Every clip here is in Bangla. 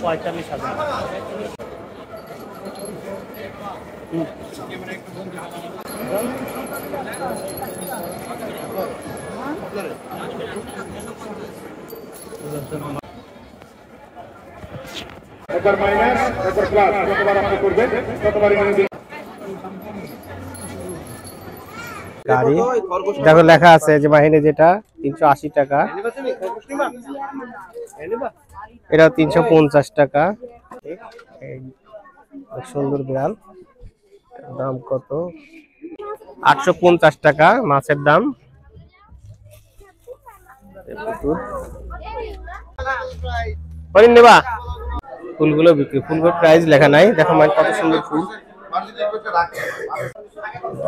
45,000। একবার মাইনাস একবার প্লাস কতবার আপনি করবেন কতবার গাড়ি দেখো লেখা আছে যে বাহিনী যেটা 380 টাকা, এটা 350 টাকা। সুন্দর বিড়াল, দাম কত? 850 টাকা মাছের দাম। নেবা ফুলগুলো বিক্রি, ফুলগুলোর প্রাইস লেখা নাই। দেখো মানে কত সুন্দর ফুল,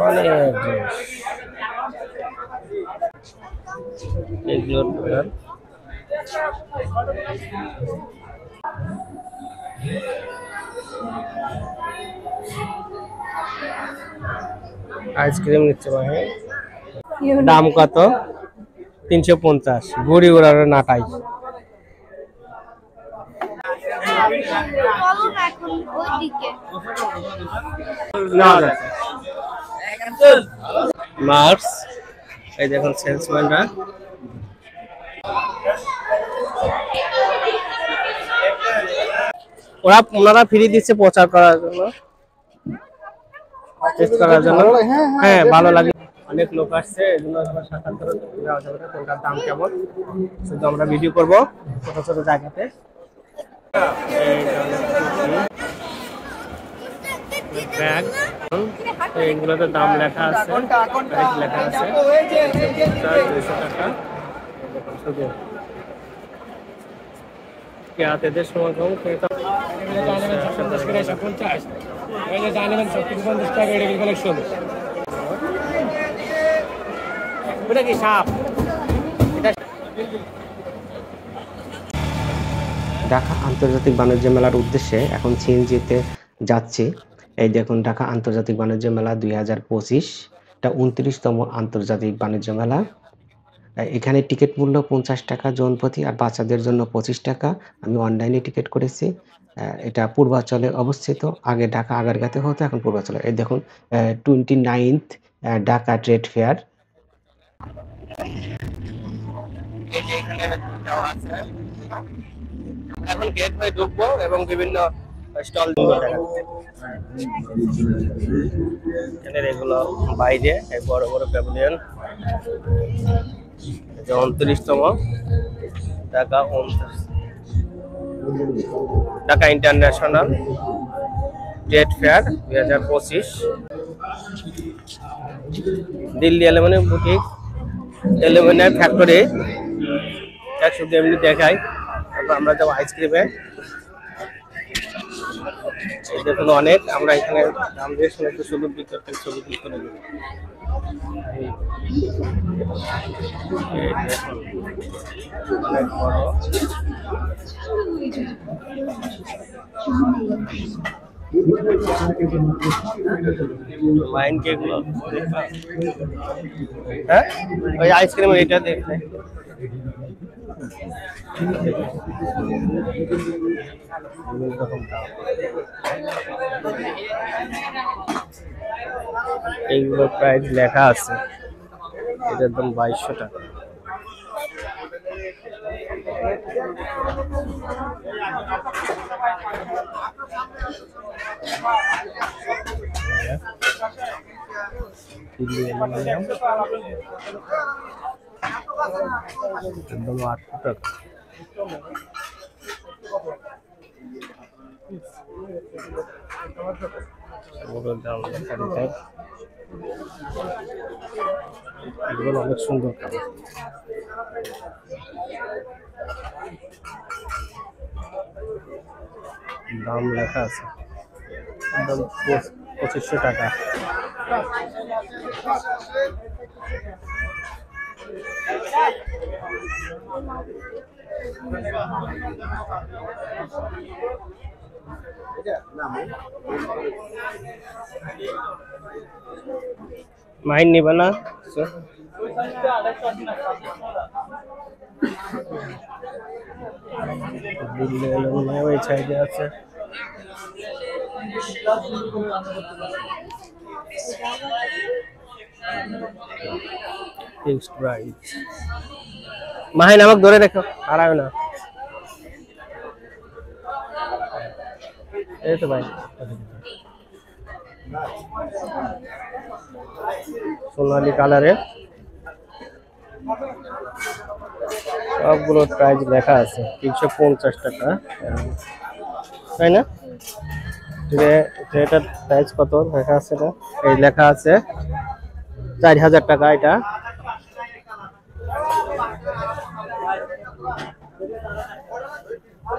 অনেক আইসক্রিম নিচ্ছে ভাই, দাম কত? 350। ঘুড়ি ওড়ার নাটাই। মার্স, এই দেখুন সেলসম্যানরা ওনারা ফ্রি দিচ্ছে প্রচার করার জন্য, টেস্ট করার জন্য। হ্যাঁ ভালো লাগে, অনেক লোক আসছে, এই জন্য সাক্ষাৎকার দেওয়া যাবে না কোনটার দাম কেমন, শুধু আমরা ভিডিও করবো ছোট ছোট জায়গাতে। ব্যাগ, এইগুলোতে দাম লেখা আছে, প্রাইস লেখা আছে 200 টাকা। শুধু কেয়াতেদের সমাগম ক্রেতা ঢাকা আন্তর্জাতিক বাণিজ্য মেলার উদ্দেশ্যে এখন সিএনজিতে যাচ্ছি। এই দেখুন ঢাকা আন্তর্জাতিক বাণিজ্য মেলা 2025, এটা 29তম আন্তর্জাতিক বাণিজ্য মেলা। এখানে টিকিট মূল্য 50 টাকা জন প্রতি, আর বাচ্চাদের জন্য 25 টাকা। আমি অনলাইনে টিকিট করেছি। এটা পূর্বাচলে অবস্থিত, আগে ঢাকা আগারগাঁতে হতো, এখন পূর্বাচলে। এই দেখুন 29th ঢাকা ট্রেড ফেয়ার। এখন গেট হয়ে ঢুকবো এবং বিভিন্ন স্টল এগুলো বাইরে, বড় বড় প্যাভিলিয়ন। 29তম Dhaka international trade fair 2025। Delhi aluminium boutique, aluminium factory, শুধু এমনি দেখাই। তারপর আমরা যাবো আইসক্রিমে। দেখুন অনেক, আমরা এখানে দাম দিয়ে শুনে একটু সুযোগ বিক্রেতার ছবি তুলতে নেব। অনেক বড় লাইন কেকগুলো, হ্যাঁ ওই আইসক্রিম এটা দেখতে। এইগুলো প্রাইস লেখা আছে, এটার দাম 2200 টাকা। একদম 800 টাকা। এগুলো অনেক সুন্দর কালার। দাম লেখা আছে, একদম 2500 টাকা। মাইন নিবে না, ওই সাইডে আছে। Fixed price. মাহিন আমাকে ধরে রেখো, হারাবে না। এই তো ভাই সোনালি কালারের সবগুলো প্রাইস লেখা আছে 350 টাকা, তাই না? এটার প্রাইস কত লেখা আছে? না এই লেখা আছে 4000 টাকা। এটা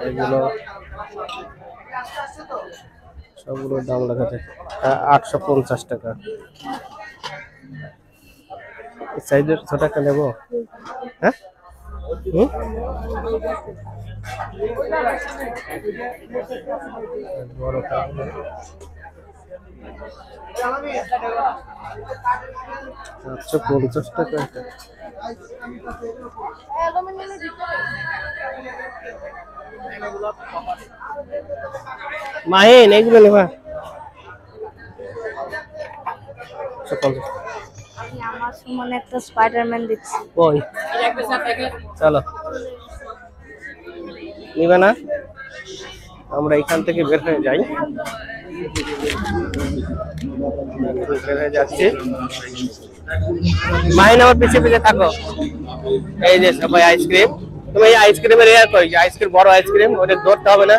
এগুলো সবগুলোর দাম লেখা আছে 850 টাকা। এই সাইজের ছোটটা নেব, হ্যাঁ? বড়টা 850 টাকা। মাহিন এইগুলো নেবা? আমার মনে একটা স্পাইডারম্যান দেখছি। ওই চলো নিবে না, আমরা এখান থেকে বের হয়ে যাই। বের হয়ে যাচ্ছি। মাহিন আমার পিছে পিছে থাকো। এই যে সবাই আইসক্রিম, তুমি এই আইসক্রিমের এর কই আইসক্রিম, বড় আইসক্রিম ওটা ধরতে হবে না?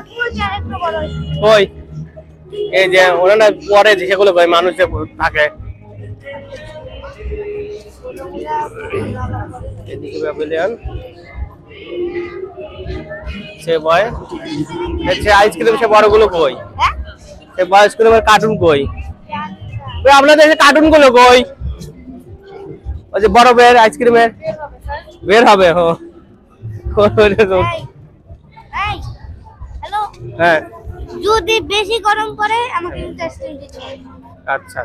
ওই এই যে ওরা না পরে যেগুলো কই মানুষ যে থাকে এদিকে প্যাভিলিয়ন সে বয় সে আইসক্রিম, সে বড়গুলো কই? সে বড় আইসক্রিমের কার্টুন কই? ওই আপনাদের কার্টুন গুলো কই? ওই যে বড় বের আইসক্রিমের বের হবে। হ্যাঁ যদি বেশি গরম করে আমাকে কিন্তু আইসক্রিম দিতে হবে। আচ্ছা,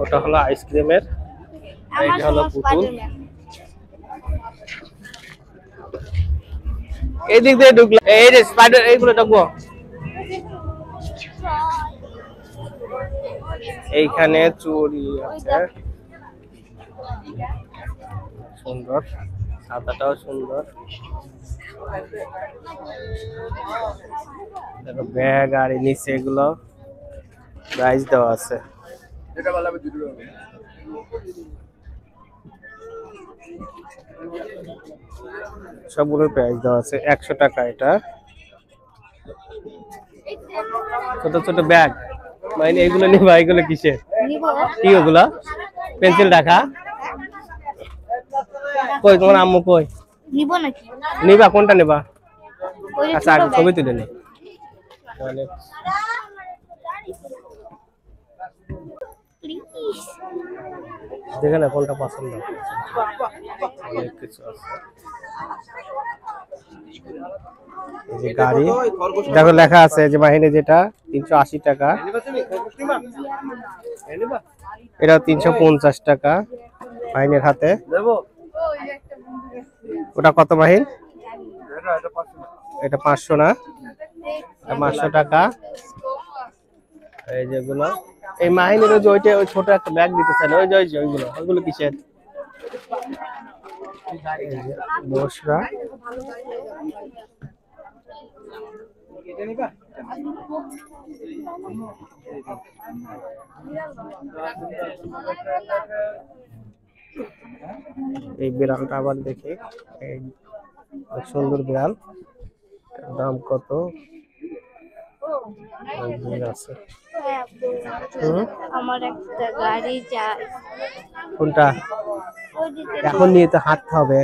ওটা হলো আইসক্রিমের, এইটা হলো পুতুল। এই দিক দিয়ে ঢুকলে এই যে স্পাইডার, এইগুলো ঢুকবো। এইখানে চুড়ি আছে সুন্দর, ছাতাটাও সুন্দর। দেখো ব্যাগ আর নিচে এগুলো প্রাইস দেওয়া আছে। সবগুলোর প্রাইস দেওয়া আছে 100 টাকা। এটা ছোট ছোট ব্যাগ, মানে এগুলো নিবা? এগুলো কিসের? কি ওগুলা? পেন্সিল রাখা কই? তোমার আম্মু কই? নিব নাকি? নিবা? কোনটা নিবা? আচ্ছা আগে ছবি তুলে নি। দেখে না কোনটা পছন্দ। অনেক কিছু আছে। এই যে গাড়ি দেখো লেখা আছে যে মাহিনে, যেটা 380 টাকা, এটা 350 টাকা মাহিনের হাতে। ওটা কত মাহিন? এটা 500 না, 500 টাকা। এই যেগুলো এই মাহিনের যে ওইটা, ওই ছোট একটা ব্যাগ দিতে চাইলে ওই যে ওইগুলো, ওইগুলো কিসের? বসরা এই বিড়ালটা আবার দেখি, এই সুন্দর বিড়াল, দাম কত? আছে আমার একটা গাড়ি চাই। কোনটা? এখন নিয়ে তো হাঁটতে হবে,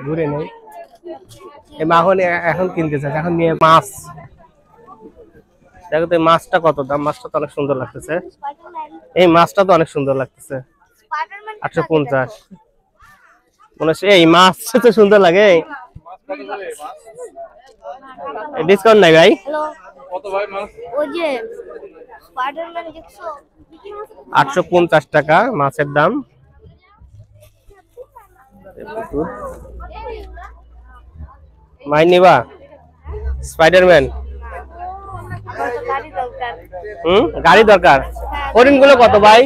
ঘুরে নেই। এই মাখন এখন কিনতে চাই, এখন নিয়ে মাছ দেখো তো, এই মাছটা কত দাম? মাছটা তো অনেক সুন্দর লাগতেছে, এই মাছটা তো অনেক সুন্দর লাগতেছে। 850 মনে হচ্ছে। এই মাছ তো সুন্দর লাগে। ডিসকাউন্ট নাই ভাই? কত ভাই মাছ? ওই যে স্পাইডারম্যান দেখছো? 850 টাকা মাছের দাম। মাইন নিবা স্পাইডারম্যান আমার তো গাড়ি দরকার। গাড়ি দরকার। হরিণ গুলো কত ভাই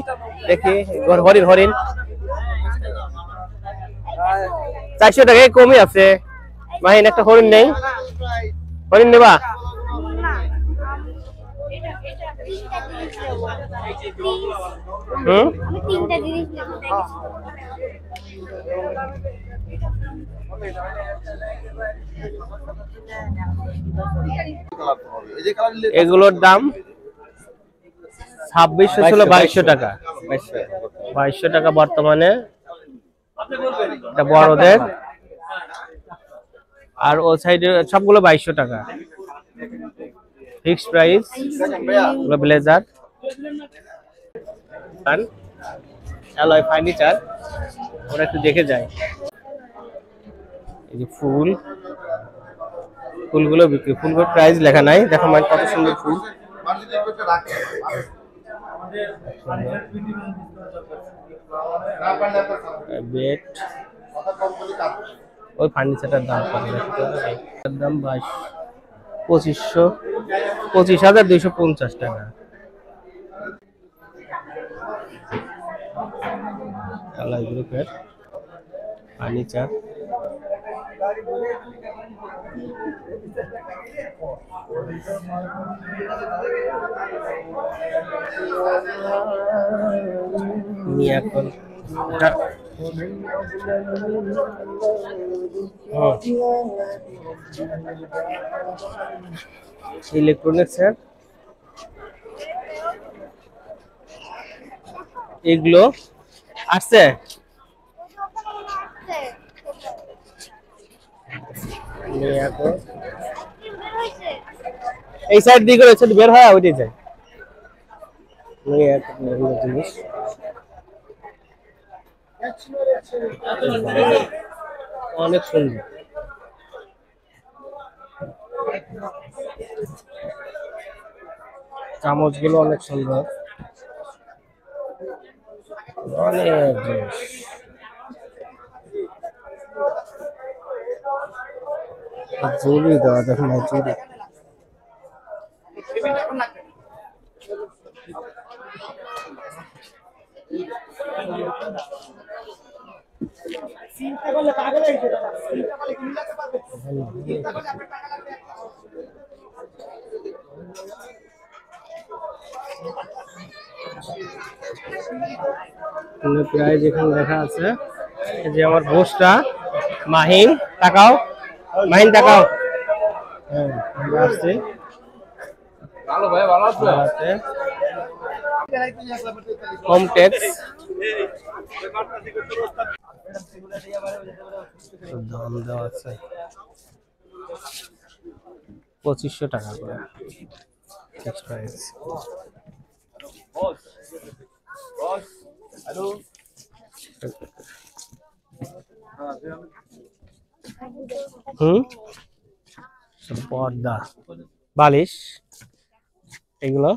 দেখি? হরিণ হরিণ 400 টাকা কমই আছে। মাহিন একটা হরিণ নেই, হরিণ নেবা? না তিনটা জিনিস নেবো। আমি তিনটা জিনিস নেবো। এগুলোর দাম 2600 ছিল 2200 টাকা। 2200 টাকা বর্তমানে এটা বড়দের, আর ও সাইডে সবগুলো 2200 টাকা fixed price. Blazer alloy furniture, ওরা একটু দেখে যায়। এই যে ফুলগুলো বিক্রি, ফুলগুলোর প্রাইস লেখা নাই। দেখো মানে কত সুন্দর ফুল। বেড, ওই ফার্নিচারটার দাম কত? এটার দাম 25,250 টাকা। আলাই গ্রুপের ফার্নিচার, ইলেকট্রনিক্স এগুলো আসছে। এই সাইড দিকে বের হয় ওইটাই যায় জিনিস। অনেক সুন্দর। চামচ গুলো অনেক সুন্দর, অনেক জিনিস। জুড়ি দেওয়া দেখুন, জুড়ি প্রাইস এখানে লেখা আছে। এই যে আমার বসটা মাহিন, তাকাও মাহিন তাকাও। হ্যাঁ আসছে, ভালো ভাই, ভালো আছে। হোম ট্যাক্স দাম দেওয়া আছে 2500 টাকা করে ফিক্সড প্রাইস। পর্দা, বালিশ, এগুলো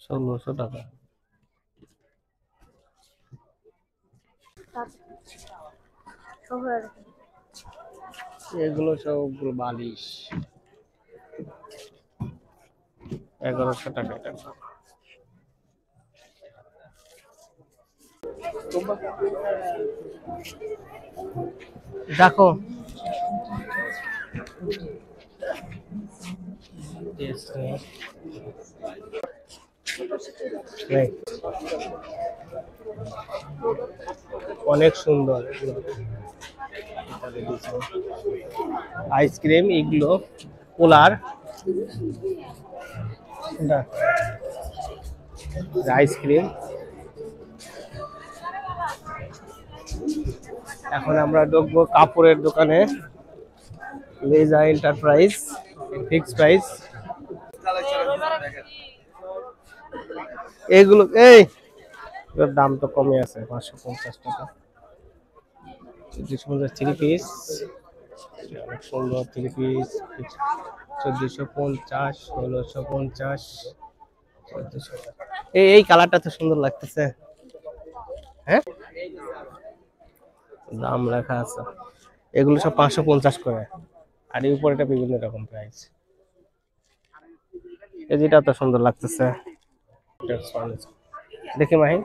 ষোলোশো টাকা। এগুলো সবগুলো বালিশ 1100 টাকা। দেখো অনেক সুন্দর আইসক্রিম, এগুলো কুলার, আইসক্রিম। এখন আমরা ঢুকবো কাপড়ের দোকানে, লেজা এন্টারপ্রাইজ, ফিক্সড প্রাইস। এগুলো এই দাম তো কমে আছে 550 টাকা। থ্রি পিস, অনেক সুন্দর থ্রি পিস। 1450, 1650, 1400। এই কালারটা তো সুন্দর লাগতেছে। হ্যাঁ, দাম লেখা আছে। এগুলো সব 550 করে, আর এই উপরেটা বিভিন্ন রকম প্রাইস। এই যেটা তো সুন্দর লাগতেছে, দেখি মাহি।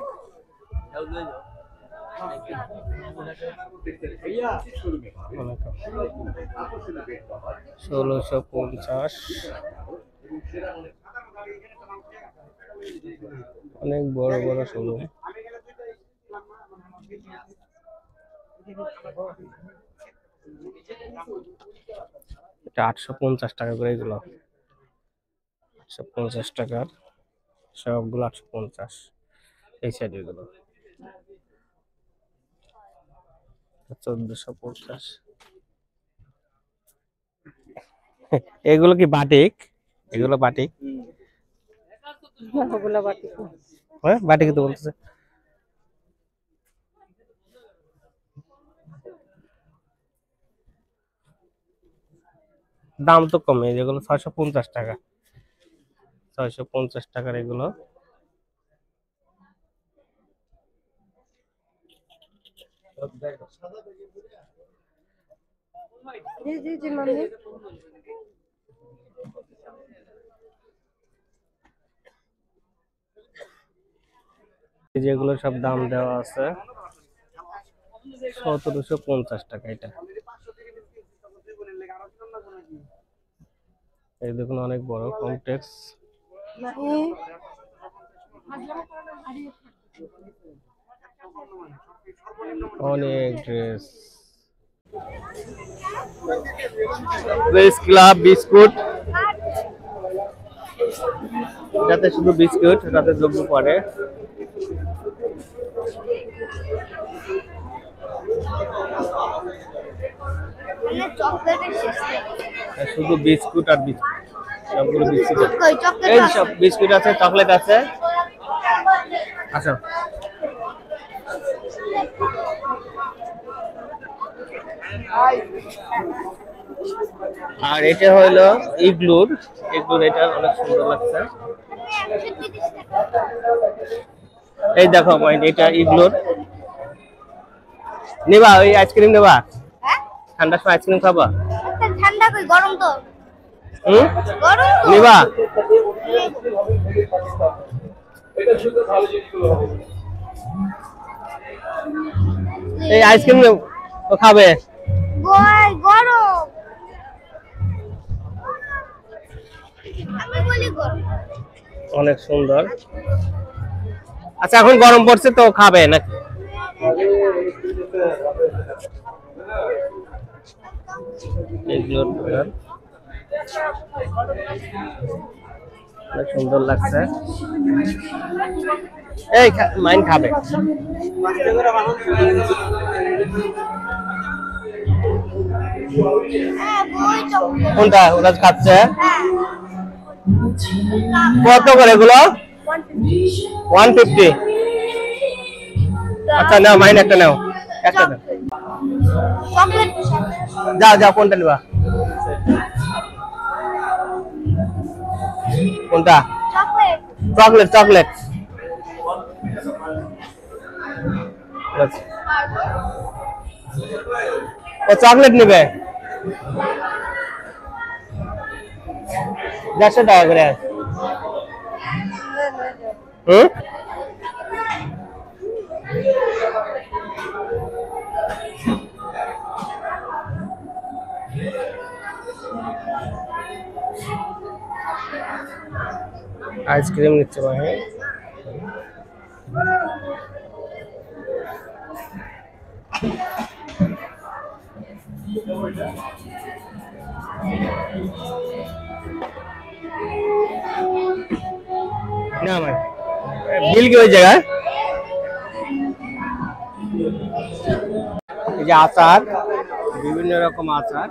1650, অনেক বড় বড় শোরুম। এটা 850 টাকা করে, এগুলো 850 টাকার সবগুলো, 850। এই সাইডে গুলো 1450। এগুলো কি বাটিক? এগুলো বাটিক? হ্যাঁ, বাটিক তো বলতেছে। দাম তো কমে, যেগুলো 650 টাকা, 650 টাকার এগুলো। যেগুলো সব দাম দেওয়া আছে 1750 টাকা। এটা এই দেখুন, অনেক বড় কমপ্লেক্স। অনেক ড্রেস, প্রেস ক্লাব বিস্কুট, যাতে শুধু বিস্কুট রাতে দ্রব্য পড়ে। শুধু বিস্কুট আর বিস্কুট, সবগুলো বিস্কুট। এই সব বিস্কুট আছে, চকলেট আছে। আচ্ছা, আর এটা হলো ইগলুর। এটা অনেক সুন্দর লাগছে। এই দেখো এটা ইগলুর। নিবা ওই আইসক্রিম নেবা? ঠান্ডার সময় আইসক্রিম খাবা? ঠান্ডা কই, গরম তো। গরম তো নিবা? এই আইসক্রিম ও খাবে? গরম, আমি বলি গরম। অনেক সুন্দর। আচ্ছা, এখন গরম পড়ছে তো খাবে নাকি? অনেক সুন্দর লাগছে। এই মাইন খাবে? কোনটা ওরা খাচ্ছে? কত করে এগুলো? 150। আচ্ছা, নাও মাইন একটা নাও, একটা নাও। যাও যাও, কোনটা নিবা? কোনটা? চকলেট। চকলেট ও চকলেট নিবে? 150 টাকা করে। আইসক্রিম নিচ্ছে ভাই। না ভাই, বিল কি ওই জায়গায়? এই যে আচার, বিভিন্ন রকম আচার,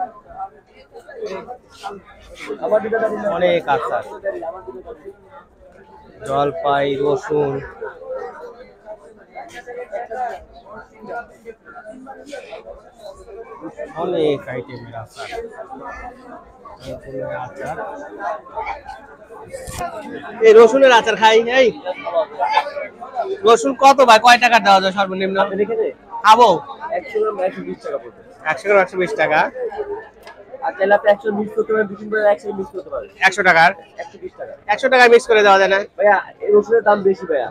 অনেক আচার, জলপাই, রসুন। অনেক আইটেমের আচার, রসুনের আচার। এই রসুনের আচার খাই। এই রসুন কত ভাই, কয় টাকা দেওয়া যায় সর্বনিম্ন? খাবো 100 গ্রাম 120 টাকা পড়বে। 100 গ্রাম 120 টাকা। আর চাইলে আপনি 100 মিক্স করতে পারেন, 2-3 করে 100 মিক্স করতে পারেন। 100 টাকার 120 টাকা। 100 টাকায় মিক্স করে দেওয়া যায় না ভাইয়া এই রসুনের দাম বেশি ভাইয়া,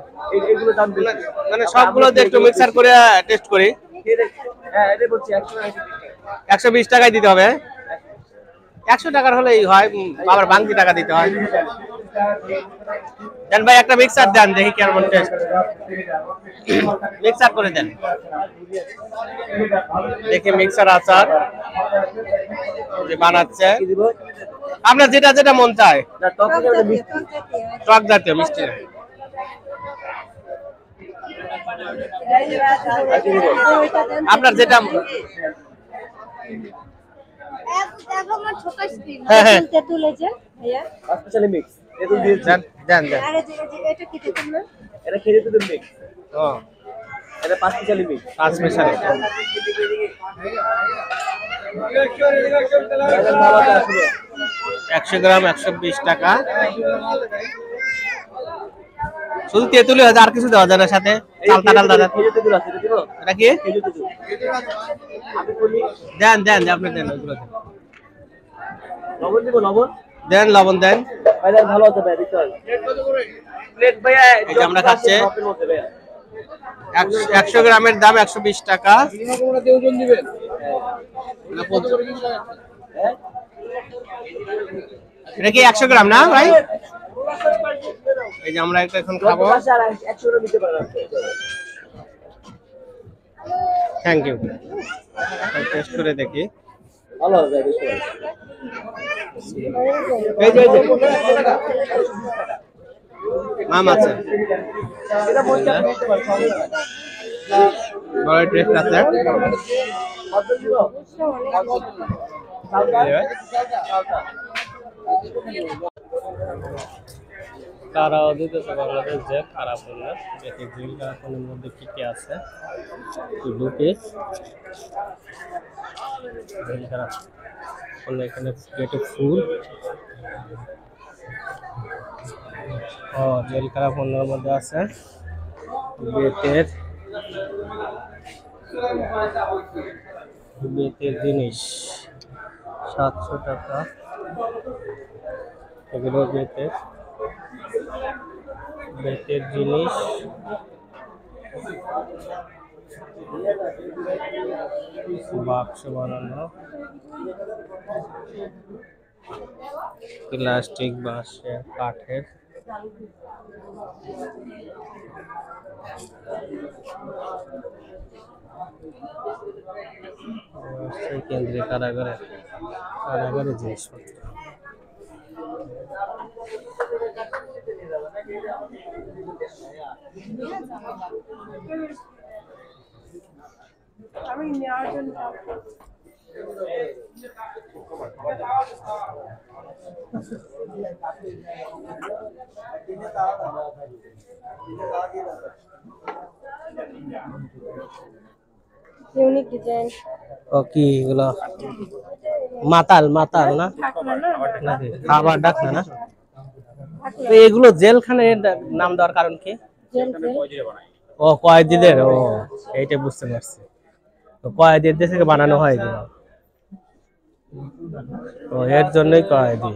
এগুলোর দাম বেশি। মানে সবগুলো দিয়ে একটু মিক্সার করে টেস্ট করি। হ্যাঁ এটা বলছি 120 টাকায় দিতে হবে। 100 টাকার হলেই হয়, আবার বাংতি টাকা দিতে হয়। দেন ভাই একটা মিক্সার দেন, দেখি কেমন টেস্ট। মিক্সার করে দেন, দেখি মিক্সার আচার যে বানাচ্ছে। আপনার যেটা যেটা মন চায়, না টক না মিষ্টি। টক জাতীয় মিষ্টি না। আপনার যেটা দেখো আমার ছোট স্ক্রিন। হ্যাঁ হ্যাঁ তেঁতুল এই যে ভাইয়া। স্পেশালি মিক্স তেতুল দিয়েছি। দেন দেন দেন। আরে এটা কি তেঁতুল না? এটা খেয়ে তেতুল মিক্স। ও এটা 5 স্পেশালি মিক্স। 5 স্পেশাল। 100 গ্রাম 120 টাকা। শুধু তেঁতুলি হয়, আর কিছু দেওয়া যায় না সাথে? চালতা ডালদা দেন। খেজুর তেতুল আছে, এটা দিব? এটা কি? খেজুর তেতুল। আমি বলি দেন দেন আপনি দেন, ওগুলো দেন। লবণ দিব, লবণ। দেন লবণ দেন। ভাই দেন, ভালো আছে ভাই, দেখতে হবে। প্লেট ভাইয়া এই যে আমরা খাচ্ছি। মাপের মধ্যে ভাইয়া। 100 গ্রামের দাম 120 টাকা। হ্যাঁ এটা কি 100 গ্রাম না ভাই? এই যে আমরা এটা এখন খাবো। আর 100 টাকা দিতে পারেন আপনি। Thank you. টেস্ট করে দেখি। ভালো হবে দেখতে হবে। এই যে মাম আছে, এটা মধ্যে আপনি দিতে পারেন, সমস্যা নাই। বড় টেস্ট আছে। কত দিব? তারাও দিতেছে বাংলাদেশ যে খারাপ হলো। দেখি গ্রিল কারাপনের মধ্যে কি কি আছে। দু পিস গ্রিল কারাপন, এখানে প্লেটে ফুল। ও জেল কারাপনের মধ্যে আছে বেতের জিনিস 700 টাকা। এগুলো বেতের জিনিস। বাক্স বানানো, প্লাস্টিক, বাঁশের, কাঠের। কেন্দ্রীয় কারাগারের জিনিসপত্র। আমি নেওয়ার জন্য ইউনিক ডিজাইন। ও কি এগুলো? মাতাল মাতাল না নাকি খাবার ডাকনা না? তো এগুলো জেলখানের নাম দেওয়ার কারণ কি? ও কয়েদিদের, ও এইটা বুঝতে পারছি। তো কয়েদিদের থেকে বানানো হয় এগুলো, তো এর জন্যই কয়েদি।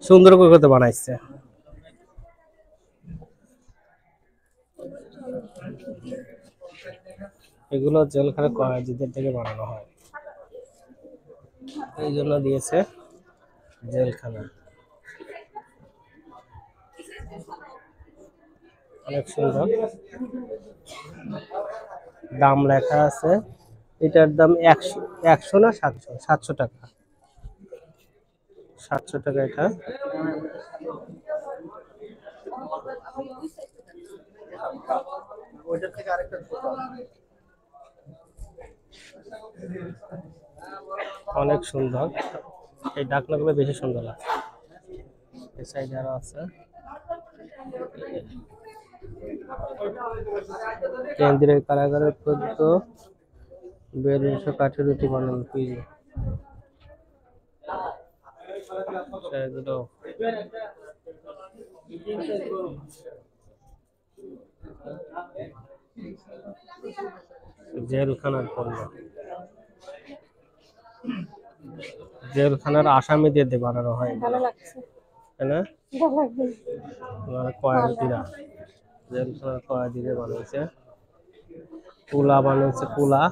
সুন্দর করে করতে বানাইছে। এগুলো জেলখানে কয়েদিদের থেকে বানানো হয়, এই জন্য দিয়েছে জেলখানা। অনেক সুন্দর, দাম লেখা আছে। এটার দাম 100 না 700 টাকা। 700 টাকা এটা। অনেক সুন্দর, এই ঢাকনাগুলো বেশি সুন্দর লাগে। এই সাইডে আরো আছে। কেন্দ্রীয় কারাগারের পদ্ম বেলুনসহ কাঠের রুটি বানানো পিজা এগুলো জেলখানার পণ্য, জেলখানার আসামিদের দিয়ে বানানো হয় এগুলো, তাই না? কয়েদিরা, জেলখানার কয়েদিদের বানিয়েছে। কুলা বানিয়েছে, কুলা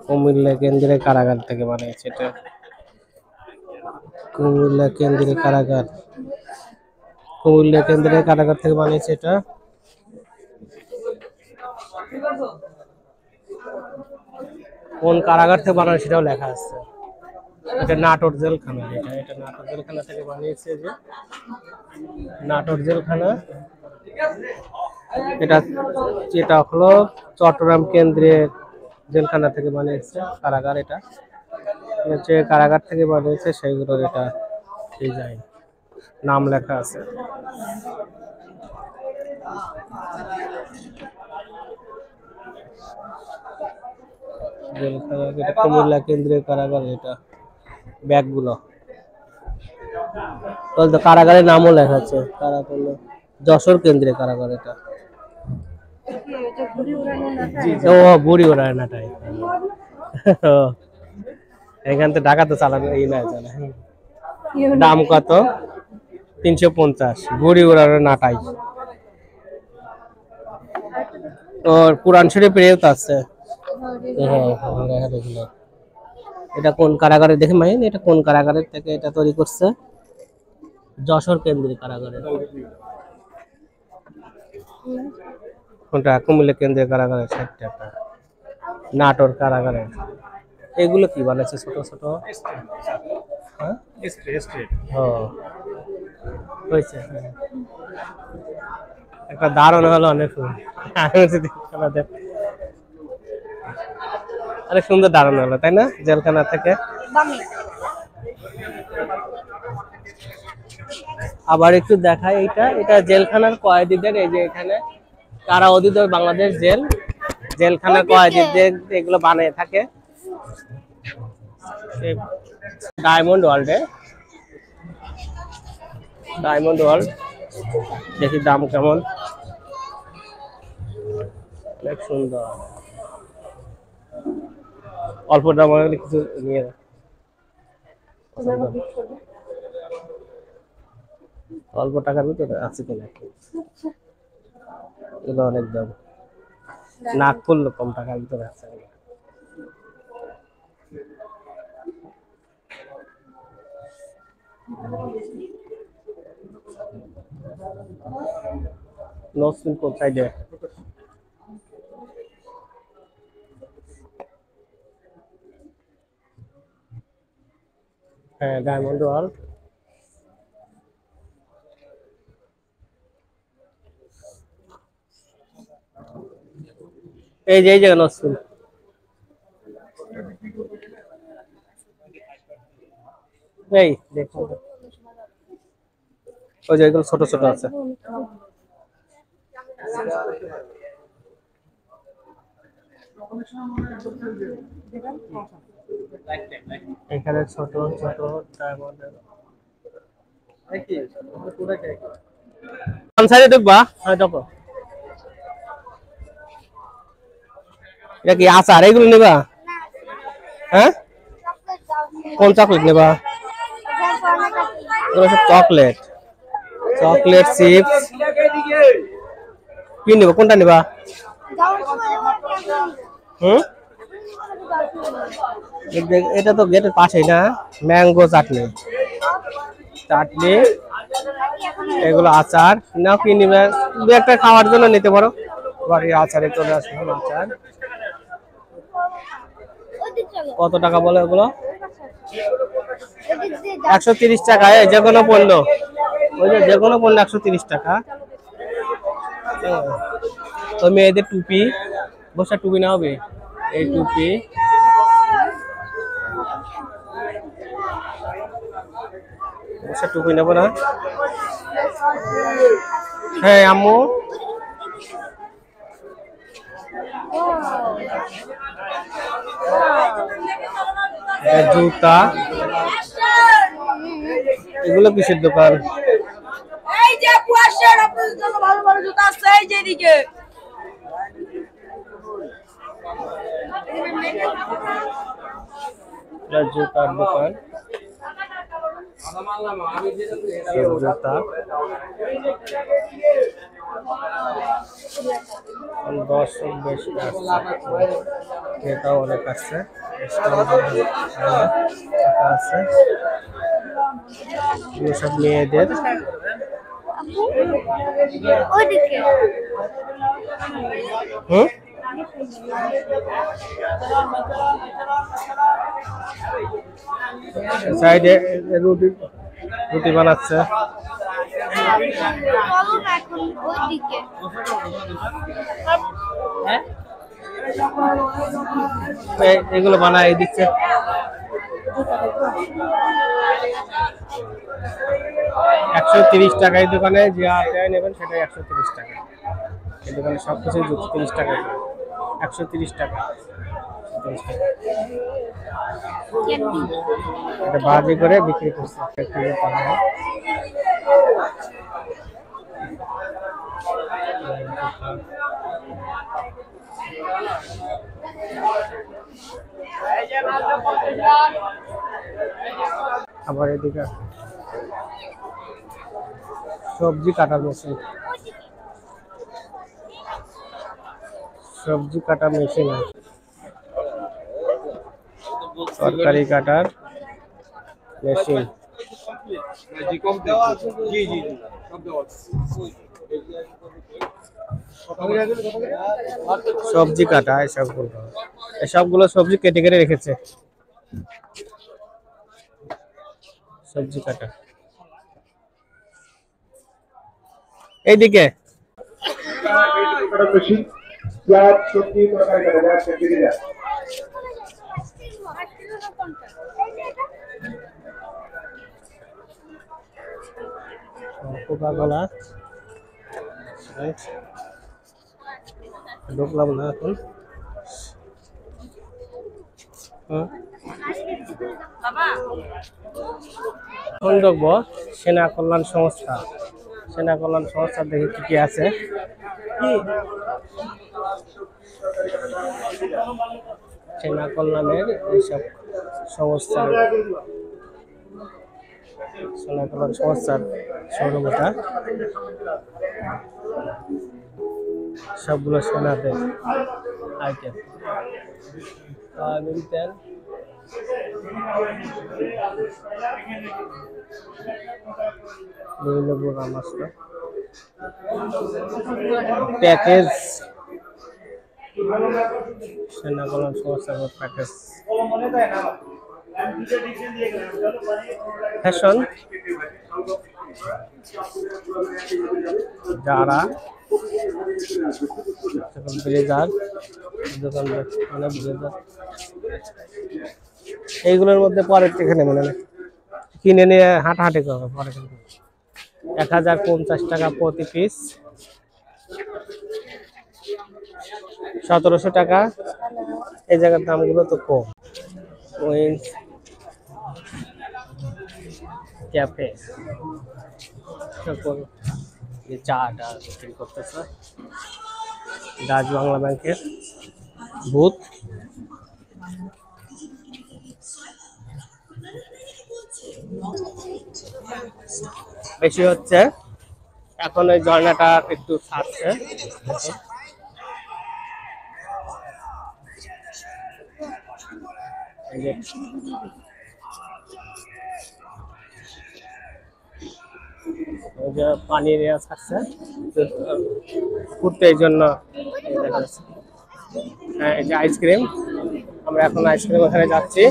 কুমিল্লা কেন্দ্রীয় কারাগার থেকে বানিয়েছে এটা। কুমিল্লা কেন্দ্রীয় কারাগার, কুমিল্লা কেন্দ্রীয় কারাগার থেকে বানিয়েছে এটা। কোন কারাগার থেকে বানানো সেটাও লেখা আছে। এটা নাটোর জেলখানা, এটা নাটোর জেলখানা থেকে বানিয়েছে। যে নাটোর জেলখানা, এটা হলো চট্টগ্রাম কেন্দ্রীয় জেলখানা থেকে বানিয়েছে কারাগার। এটা যে কারাগার থেকে বানিয়েছে সেইগুলোর এটা ডিজাইন, নাম লেখা আছে। জেলখানা, এটা কুমিল্লা কেন্দ্রীয় কারাগার। এটা ব্যাগগুলো তো কারাগারের নামও লেখা আছে, কারাগার যশোর কেন্দ্রীয় কারাগার। এটা ও বুড়ি ওড়ায় নাটাই এখান থেকে ডাকাতে চালানো এই না জানে। দাম কত? 350। বুড়ি ওড়ানো নাটাই। ওর পুরান শরীফ রেও তো আছে। হ্যাঁ দেখলো। এটা কোন কারাগারে দেখে মাইন, এটা কোন কারাগারের থেকে এটা তৈরি করছে? যশোর কেন্দ্রীয় কারাগারে। কোনটা? কুমিল্লা কেন্দ্রীয় কারাগারে 60 টাকা। নাটোর কারাগারে এগুলো কি বানাচ্ছে? ছোট ছোট হয়েছে। একটা দারুণ হলো, অনেক অনেক সুন্দর দারুণ হলো, তাই না? জেলখানা থেকে আবার একটু দেখায় এইটা। এটা জেলখানার কয়েদিদের, এই যে এখানে কারা অধিদপ্তর বাংলাদেশ জেল, জেলখানা কয়েদিদের এগুলো বানিয়ে থাকে। ডায়মন্ড ওয়ার্ল্ডে, ডায়মন্ড ওয়ার্ল্ড, দেখি দাম কেমন। অনেক সুন্দর, অল্প দাম হলে কিছু নিয়ে অল্প টাকার ভিতরে আছে কিনা। এগুলো অনেক দাম, নাক ফুল কম টাকার ভিতরে আছে। নসিন কোন সাইডে? হ্যাঁ, ডায়মন্ড ওয়ার্ল্ড। এই যে জায়গা নসিন, এই দেখো ওই যে এগুলো ছোট ছোট আছে। এখানে ছোট ছোট কোন সাইডে ঢুকবা? হ্যাঁ ঢুকো। এটা কি আচার? এগুলো নেবা? হ্যাঁ, কোন চকলেট নেবা? এগুলো সব চকলেট, চকলেট চিপস। কি নেবা? কোনটা নেবা? এটা তো গেটের পাশেই না? ম্যাঙ্গো চাটনি, চাটনি এগুলো আচার নাও। কি নিবে? দু একটা খাওয়ার জন্য নিতে পারো। বাড়ির আচারে চলে আসবে আচার। কত টাকা বলে এগুলো? 130 টাকা। যে কোনো পণ্য, ওই যে কোনো পণ্য 130 টাকা। তো মেয়েদের টুপি, বসা টুপি না হবে? এই টুপি, বসা টুপি নেবো না? হ্যাঁ আম্মু, জুতা, এগুলো কিসের দোকান? এই যে কুয়াশার আপনাদের জন্য ভালো ভালো জুতা আছে এই যে এদিকে। জুতার দোকান, জুতা দর্শক বেশি ক্রেতাও অনেক আছে, আছে সব মেয়েদের। ওইদিকে হুম, সাইডে রুটি রুটি বানাচ্ছে। চলো না এখন ওইদিকে। এগুলো বানাই দিচ্ছে। 130 টাকা এই দোকানে যে নেবেন সেটাই 130 টাকা। এই দোকানে সবকিছু 30 টাকা, 130 টাকা। এটা বাজি করে বিক্রি করছে। আবার এদিকে সবজি কাটার মেশিন, সবজি কাটার মেশিন, তরকারি কাটার মেশিন, সবজি কাটা, এসবগুলো সবজি কেটে কেটে রেখেছে। সবজি কাটা এইদিকে মেশিন, পেঁয়াজ, সবজি, তরকারি কাটা যায়, কেটে যায়। কোকা-কোলা ঢুকলাম না এখন। এখন ঢুকবো সেনা কল্যাণ সংস্থা। সেনা কল্যাণ সংস্থা দেখি কি কি আছে। সেনা কল্যাণের এইসব সংস্থার, সেনা কল্যাণ সংস্থার শোরুমটা, সবগুলো সেনাদের আইটেম। তেল, বিভিন্ন প্রকার মশলা, প্যাকেজ, সেনা কল্যাণ সংস্থার প্যাকেজ, ফ্যাশন, যারা ব্লেজার, দোকানদার অনেক ব্লেজার। এইগুলোর মধ্যে পরে এখানে মনে হয় কিনে নিয়ে হাঁটাহাঁটি করবে পরে, কিন্তু 1050 টাকা প্রতি পিস, 1700 টাকা। এই জায়গার দামগুলো তো কম। উইন্স ক্যাফে, সকল এই চাটা বিক্রি করতেছে। ডাচ বাংলা ব্যাংকের বুথ। বেশি হচ্ছে এখন, ওই ঝর্ণাটা একটু ছাড়ছে। পানির ছাড়ছে ঘুরতে, এই জন্য দেখা যাচ্ছে। হ্যাঁ, এই যে আইসক্রিম, আমরা এখন আইসক্রিম ওখানে যাচ্ছি।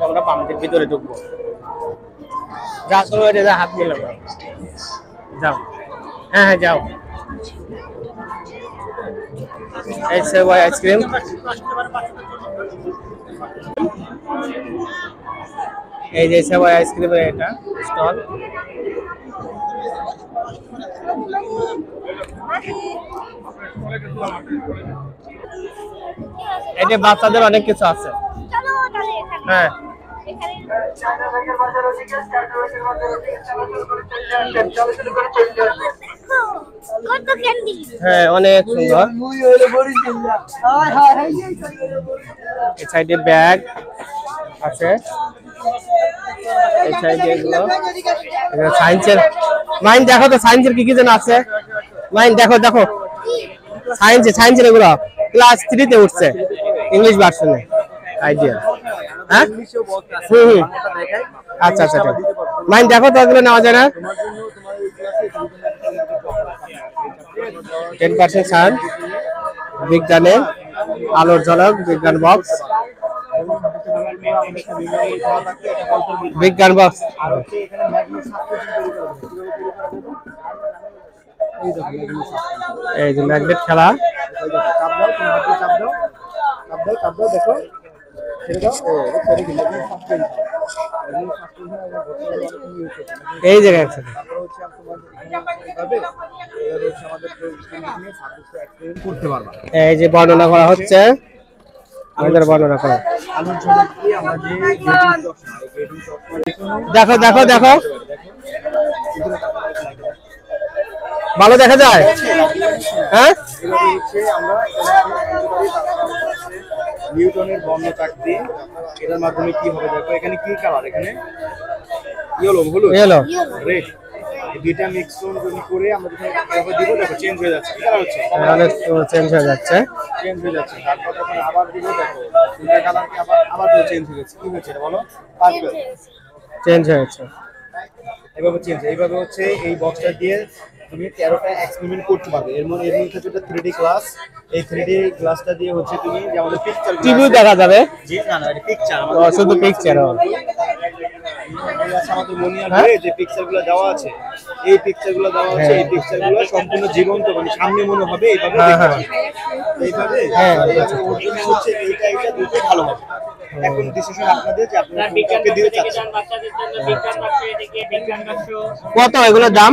আমরা পাম্পের ভিতরে ঢুকবো। যা শুরু হয়েছে, যা হাত মিলাম, যাও। হ্যাঁ হ্যাঁ যাও। এই সেবাই আইসক্রিম, এই যে সেবাই আইসক্রিমের এটা স্টল। এটা বাচ্চাদের অনেক কিছু আছে। চলো তাহলে এখানে হ্যাঁ এখানে কত ক্যান্ডি হ্যাঁ অনেক সুন্দর। এই সাইডে ব্যাগ আছে, এই সাইডে এগুলো সায়েন্সের। মাইন দেখো তো সায়েন্সের কি কি যেন আছে। মাইন দেখো দেখো সায়েন্সের এগুলো ক্লাস 3 তে উঠছে ইংলিশ ভার্সনে আইডিয়া। হ্যাঁ আচ্ছা আচ্ছা মাইন দেখো তো এগুলো নেওয়া যায় না? 10% ছাড়, বিজ্ঞানের আলোর ঝলক, বিজ্ঞান বক্স, বিজ্ঞান বক্স। এই যে ম্যাগনেট খেলা, এই জায়গায় আছে। এই যে বর্ণনা করা হচ্ছে, বর্ণনা করা। দেখো দেখো দেখো ভালো দেখা যায়। হ্যাঁ নিউটনের বর্ণ চাকতি, এটার মাধ্যমে কি হবে দেখো। এখানে কি কালার? এখানে ইয়েলো, হলুদ, রেড, এই দুইটা মিক্সন করে আমরা যখন এভাবে দিব দেখো চেঞ্জ হয়ে যাচ্ছে। কি কালার হচ্ছে? চেঞ্জ হয়ে যাচ্ছে, চেঞ্জ হয়ে যাচ্ছে। তারপর যখন আবার দিব দেখো দুইটা কালার কি আবার চেঞ্জ হয়ে যাচ্ছে। কি হচ্ছে এটা বলো? পার্পল চেঞ্জ হয়েছে। এভাবে চেঞ্জ। এইভাবে হচ্ছে এই বক্সটা দিয়ে তুমি 13টা এক্সপেরিমেন্ট করতে পারবে। এর মধ্যে যেটা 3D ক্লাস, এই 3D ক্লাসটা দিয়ে হচ্ছে তুমি যে আমাদের পিকচার টিভিও দেখা যাবে। জি না না, এটা পিকচার, শুধু পিকচার। আমাদের মনিয়ার যে পিকচারগুলো দেওয়া আছে, এই পিকচারগুলো দেওয়া আছে, এই পিকচারগুলো সম্পূর্ণ জীবন্ত, মানে সামনে মনে হবে এইভাবে দেখতে পাবে। এইভাবে ওর জন্য হচ্ছে এইটা দুটো ভালো হবে। এখন ডিসিশন আপনাদের যে আপনারা কোনটাকে দিতে চাচ্ছেন। কত এগুলোর দাম?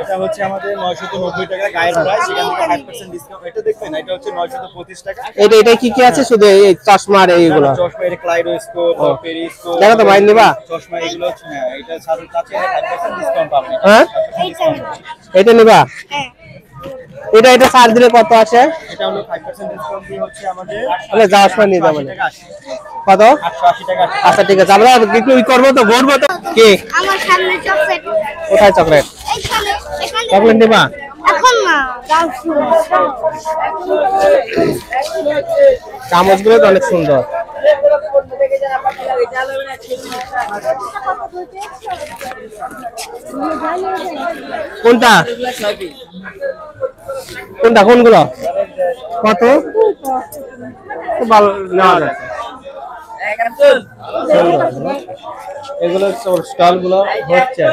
এটা হচ্ছে আমাদের 990 টাকা গায়ের প্রাইস, সেখান থেকে 5% ডিসকাউন্ট। এটা দেখবেন, এটা হচ্ছে 925 টাকা। এটা কি কি আছে? শুধু এই চশমা আর এইগুলো? চশমা, এটা ক্লাইডোস্কোপ, পেরিস্কোপ, দেখো তো মাইন নিবা? চশমা এগুলো হচ্ছে। হ্যাঁ, এটা সাথে 5% ডিসকাউন্ট পাবেন। হ্যাঁ এটা নিবা? হ্যাঁ এটা ছাড় দিলে কত আছে? এটা হলো 5% ডিসকাউন্ট দিয়ে হচ্ছে আমাদের তাহলে যাওয়ার সময় নিয়ে যাবো। কত? 880 টাকা। আচ্ছা ঠিক আছে, আমরা একটু করবো তো, ঘুরবো তো। কি আমার সামনে চকলেট। কোথায় চকলেট? এইখানে এখানে চকলেট নিবা? এখন না, দাও শুনো। চামচগুলো তো অনেক সুন্দর। কোনটা কোনটা কোনগুলো কত? ভালো নেওয়া যাচ্ছে। এগুলো স্টল গুলো হচ্ছে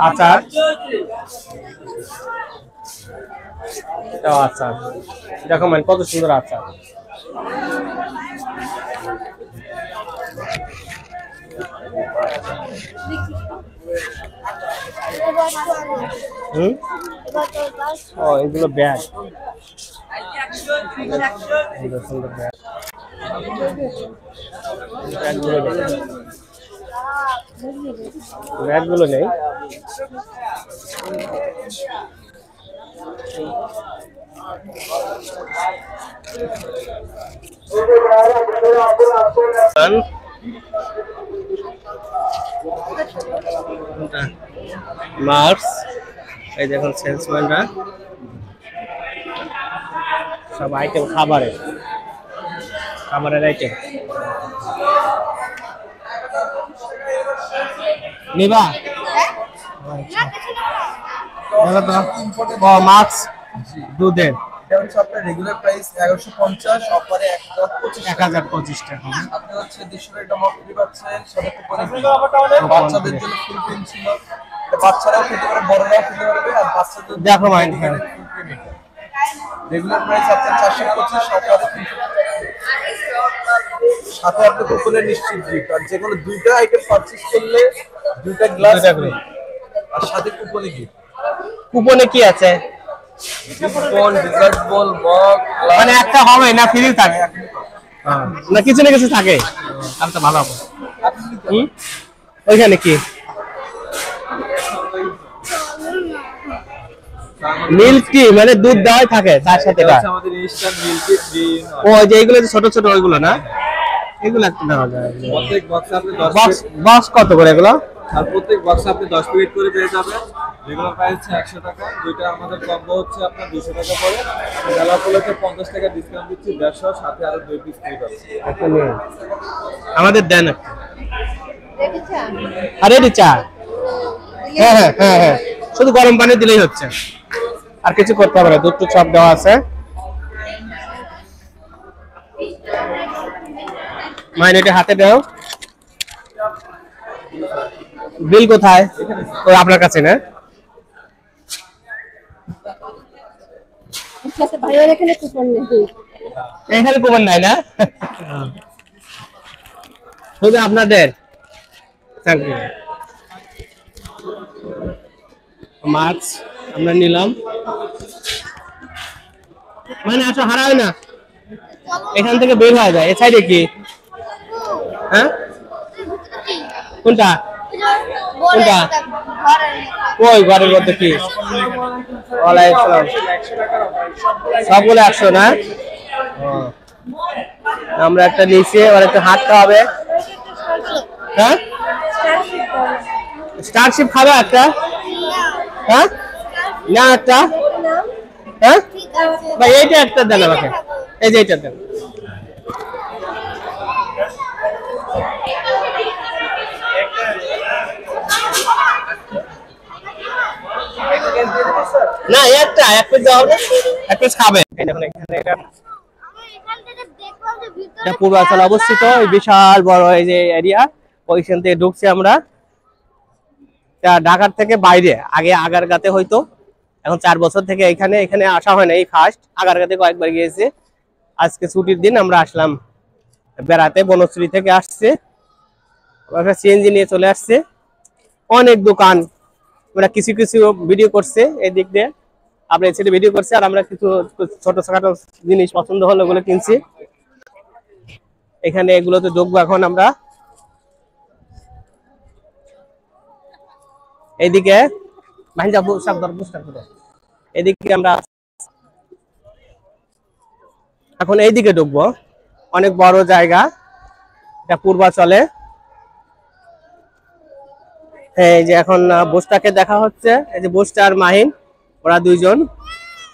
আচার, আচার দেখো মানে কত সুন্দর আচার। ও এগুলো ব্যাগ, সুন্দর ব্যাগ। ব্যাগগুলো নেই। মার্কস, এই দেখুন সেলসম্যানরা সব আইটেম, খাবারের আইটেম নিবা? মার্কস দুধের এটা হচ্ছে আপনার রেগুলার প্রাইস 1150, অফারে 1025 টাকা। আপনি হচ্ছে 200 টাকা মক ফ্রি পাচ্ছেন, সাথে কুপন বাচ্চাদের জন্য ফুল প্রিন্ট ছিল। এটা বাচ্চারাও খেতে পারে, বড়রাও খেতে পারবে। আর বাচ্চাদের দেখো মাইন্ড রেগুলার প্রাইস আপনার 425, অফারে 300 সাথে আপনি কুপনে নিশ্চিত গিফট। আর যে কোনো দুইটা আইটেম পারচেজ করলে দুইটা গ্লাস ফ্রি, আর সাথে কুপনে গিফট। কুপনে কি আছে? বল ডেজার্ট বল মগ মানে একটা হবে না ফ্রি থাকে না কিছু না কিছু থাকে তাহলে তো ভালো হবে ওইখানে কি মিল্ক টি মানে দুধ দেওয়াই থাকে তার সাথে এটা আমাদের ইনস্ট্যান্ট মিল্কি গ্রিন ও যে এইগুলো যে ছোট ছোট ওইগুলো না এগুলো একটা দেওয়া যায় প্রত্যেক বক্সে আপনি 10 বক্স বক্স কত করে এগুলো আর প্রত্যেক বক্সে আপনি 10 প্যাকেট করে পেয়ে যাবেন রেগুলার প্রাইস হচ্ছে 100 টাকা দুইটা আমাদের কম্বো হচ্ছে আপনার 200 টাকা পড়ে মেলা ফলতে 50 টাকা ডিসকাউন্ট দিচ্ছি 150 সাথে আরো 2 পিস ফ্রি পাচ্ছেন আমাদের দেন আরে রে চা হ্যাঁ হ্যাঁ হ্যাঁ হ্যাঁ শুধু গরম পানি দিলেই হচ্ছে আর কিছু করতে হবে না দুধ টুধ সব দেওয়া আছে মাইনেটা হাতে দাও বিল কোথায় ওই আপনার কাছে না এখানে কুপন নাই না শুধু আপনাদের থ্যাংক ইউ মাছ আমরা নিলাম মানে আসো হারায় না এখান থেকে বের হয়ে যায় এই সাইডে কি হ্যাঁ কোনটা কোনটা ওই ঘরের মধ্যে কি ওয়ালাইকুম সবগুলো 100 না আমরা একটা নিচে আর একটা হাঁটতে হবে হ্যাঁ স্টারশিপ খাবে একটা হ্যাঁ না একটা হ্যাঁ ভাই এইটা একটা দেন আমাকে এই যে এইটা দেন না একটা এক পিস দাও এক পিস খাবে এই দেখুন এখানে এটা এটা পূর্বাঞ্চল অবস্থিত এই বিশাল বড় এই যে এরিয়া ওইখান থেকে ঢুকছি আমরা ঢাকার থেকে বাইরে আগে আগারগাতে হইতো এখন 4 বছর থেকে এখানে আসা হয় না এই ফার্স্ট আগারগাতে কয়েকবার গিয়েছি আজকে ছুটির দিন আমরা আসলাম বেড়াতে বনশ্রী থেকে আসছে একটা সিএনজি নিয়ে চলে আসছে অনেক দোকান আমরা কিছু কিছু ভিডিও করছে এই দিক দিয়ে আমরা এসে ভিডিও করছি আর আমরা কিছু ছোটখাটো জিনিস পছন্দ হলো ওগুলো কিনছি এখানে এগুলোতে ঢুকবো এখন আমরা এইদিকে এদিকে আমরা এখন এইদিকে ঢুকবো অনেক বড় জায়গা এটা পূর্বাচলে এই যে এখন বোসটাকে দেখা হচ্ছে এই যে বোসটা আর মাহিন ওরা দুইজন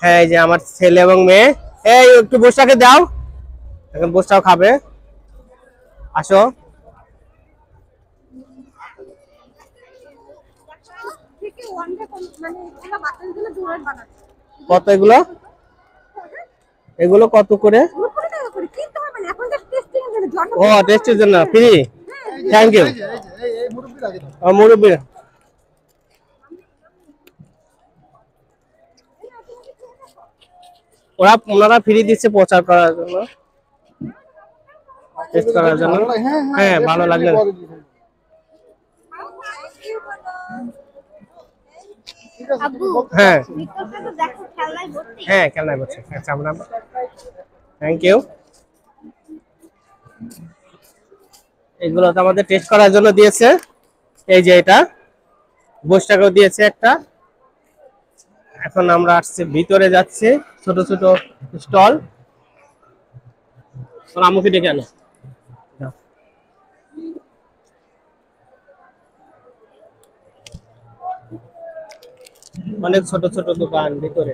হ্যাঁ এই যে আমার ছেলে এবং মেয়ে এই একটু বোসটাকে দাও এখন বোসটাও খাবে আসো কত এগুলো এগুলো কত করে ও টেস্টের জন্য ফ্রি থ্যাংক ইউ মুরব্বী ওনারা ফ্রি দিচ্ছে প্রচার করার জন্য টেস্ট করার জন্য হ্যাঁ ভালো লাগলো হ্যাঁ হ্যাঁ খেলনায় বসে আচ্ছা আমরা থ্যাংক ইউ এগুলো তো আমাদের টেস্ট করার জন্য দিয়েছে এই যে এটা 20 টাকাও দিয়েছে একটা এখন আমরা আসছে ভিতরে যাচ্ছে ছোট ছোট স্টল তোর আম্মুকে ডেকে আনো অনেক ছোট ছোট দোকান ভিতরে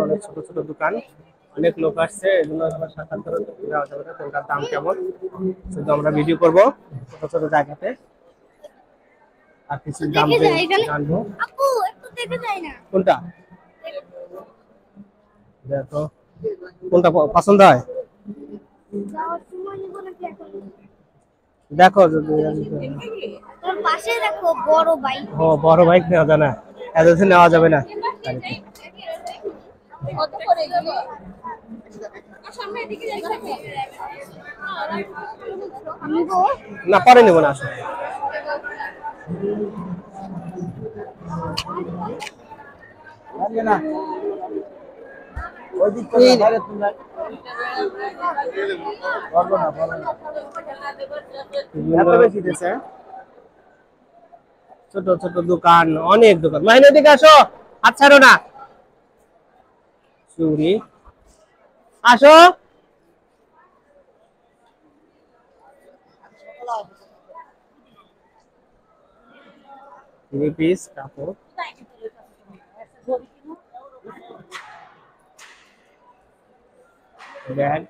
অনেক ছোট ছোট দোকান অনেক লোক আসছে এগুলো আমার সাক্ষাৎকার দেওয়া যাবে না কোনটার দাম কেমন শুধু আমরা ভিডিও করবো ছোট ছোট জায়গাতে আর কিছু দাম জানবো কোনটা দেখো কোনটা পছন্দ হয় দেখো যদি পাশে দেখো বড় বাইক ও বড় বাইক নেওয়া যায় না এতদিন নেওয়া যাবে না না পরে নেবো না ছোট ছোট দোকান, অনেক দোকান। মাহিনা দিকে আসো, হাত ছাড়ো না। চুড়ি আসো। পিস কাপড়, ব্যাগ,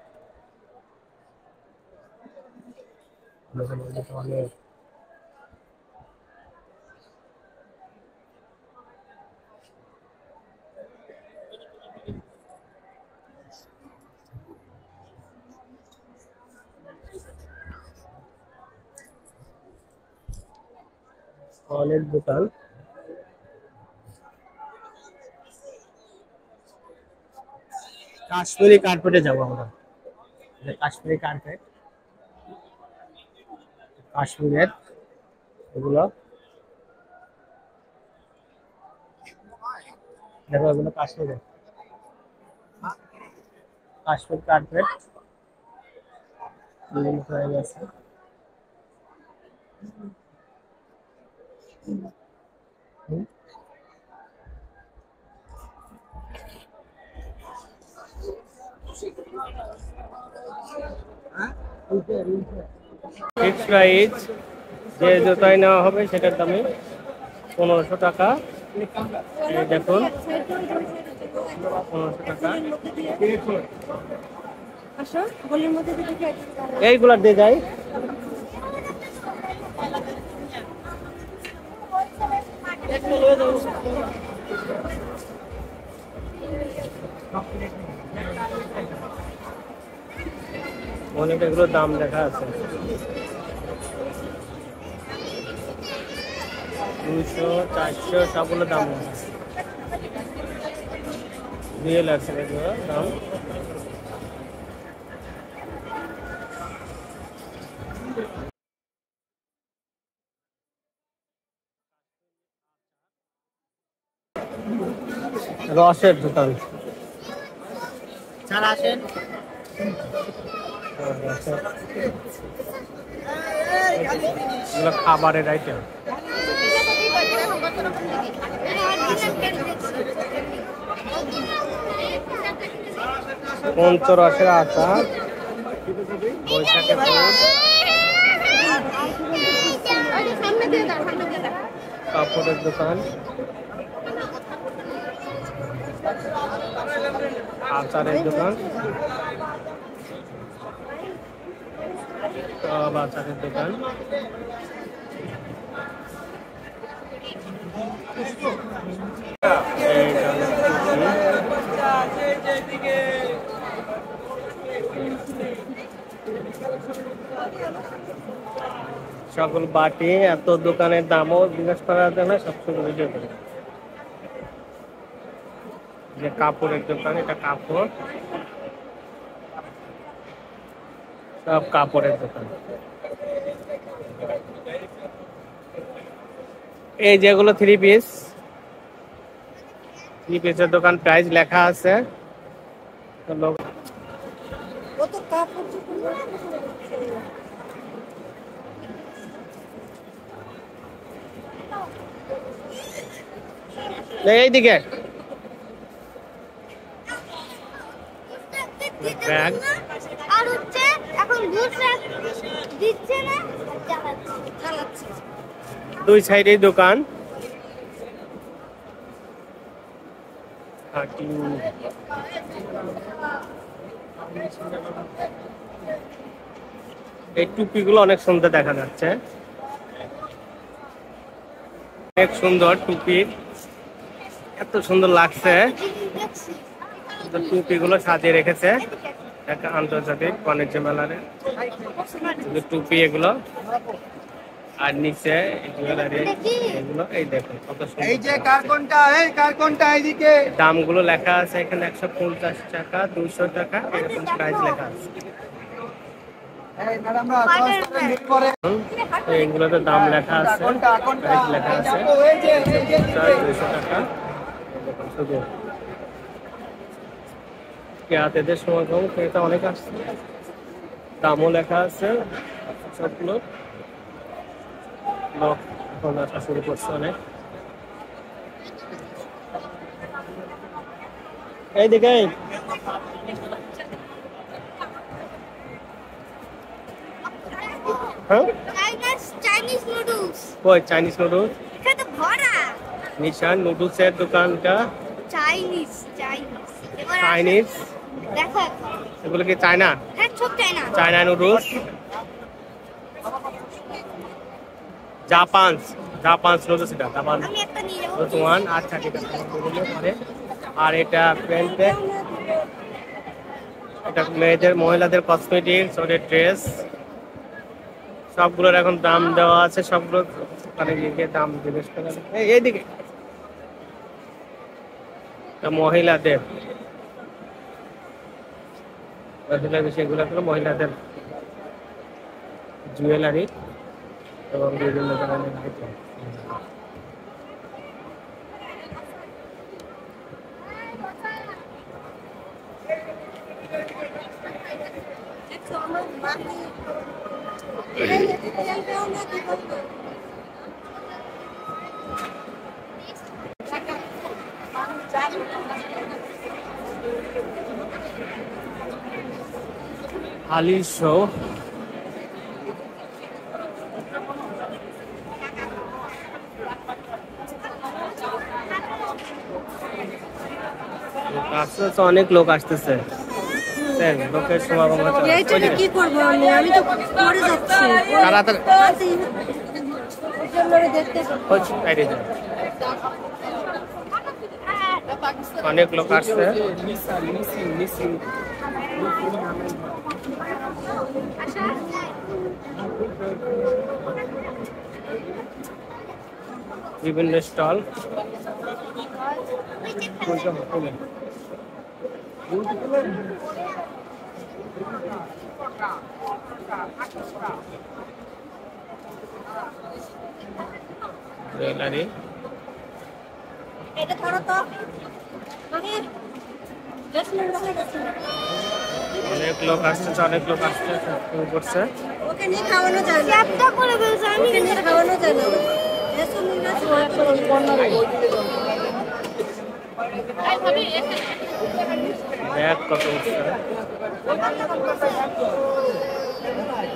অনেক দোকান। কাশ্মীরি কার্পেটে যাবো আমরা। কাশ্মীরি কার্পেট, কাশ্মীরের এগুলো দেখো, এগুলো কাশ্মীরের কাশ্মীর কার্পেট হয়ে গেছে। ফিক্স প্রাইস, যে জুতাই নেওয়া হবে সেটার দামে 1500 টাকা। এই দেখুন 1500 টাকা। এইগুলা দিয়ে যায়। অনেক এগুলোর দাম লেখা আছে, 200, 400 সবগুলো দাম লেখা আছে। রিয়েল আছে এগুলো দাম। রসের দোকান, আসেন। খাবারের আইটেম, পঞ্চরসের আচার, বৈশাখের কাপড়ের দোকান, আচারের দোকান, সব আচারের দোকান। সকল বাটি, এত দোকানের দামও জিজ্ঞেস করা যায় না, সবসময় ভিডিও করে। যে কাপড়ের দোকান, এটা কাপড়, সব কাপড়ের দোকান। এই যেগুলো 3 পিসের দোকান, প্রাইস লেখা আছে। এইদিকে ব্যাগ, আর হচ্ছে এখন দিচ্ছে না, চালাচ্ছে। দুই সাইডে দোকান। এই টুপিগুলো অনেক সুন্দর দেখা যাচ্ছে, অনেক সুন্দর টুপি, এত সুন্দর লাগছে। টুপিগুলো সাজিয়ে রেখেছে একটা আন্তর্জাতিক বাণিজ্য মেলার টুপি এগুলো। আর নিচে জুয়েলারি এগুলো, এই দেখুন কত সুন্দর। এই যে কার্টনটা এইদিকে দামগুলো লেখা আছে এখানে, 150 টাকা, 200 টাকা এরকম প্রাইস লেখা আছে। এইগুলোতে দাম লেখা আছে, প্রাইস লেখা আছে, 200 টাকা। শুধু ক্রেতাদের সমাগম, ক্রেতা অনেক আসছে, দামও লেখা আছে সবগুলো। লোক এখন আসা শুরু করছে অনেক। এইদিকে হ্যাঁ চাইনিজ নুডলস। কই চাইনিজ নুডলস? এটা তো ভরা নিশান নুডলসের দোকানটা। চাইনিজ চাইনিজ এবার চাইনিজ দেখো, এগুলো কি চায়না? হ্যাঁ সব China. China noodles. Japan noodles, এটা জাপান আমি একটা নিয়ে যাবো। Noodles one. আচ্ছা ঠিক আছে, এগুলো পরে। আর এটা প্যান্টে, এটা মেয়েদের মহিলাদের কসমেটিক্স, ওদের ড্রেস সবগুলোর এখন দাম দেওয়া আছে। সবগুলো ওখানে গিয়ে দাম জিজ্ঞেস করা। এইদিকে মহিলাদের সেগুলো হলো মহিলাদের জুয়েলারি এবং বিভিন্ন ধরনের আইটেম। আলি শো, অনেক লোক আসতেছে, লোকের সমাগম হচ্ছে। কি করবো আমি তো পরে যাচ্ছি অনেক লোক আসছে। বিভিন্ন স্টল। জুয়েলারি, এটা ধরো তো অনেক লোক আসতেছে, অনেক লোক আসতে শুরু করছে। ওকে নিয়ে খাওয়ানো যায় না, চ্যাপটা করে বলছে আমি ওকে নিয়ে খাওয়ানো যায় না। ব্যাগ কত উঠছে,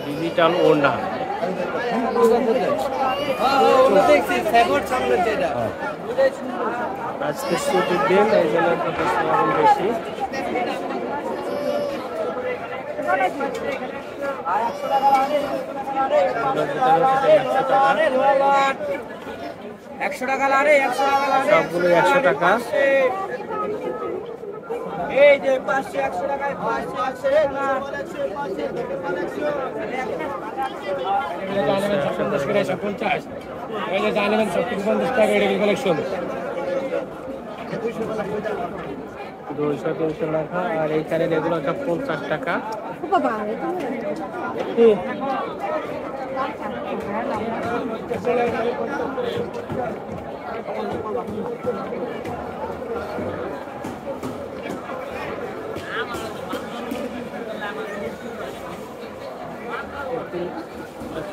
ডিজিটাল ওড়না। আজকে ছুটির দিন, এই জন্য কত সমাগম বেশি। সবগুলো 100 টাকা। এই যে 500 টাকায় 500 200-300 টাকা। আর এইখানে এগুলো হচ্ছে 50 টাকা।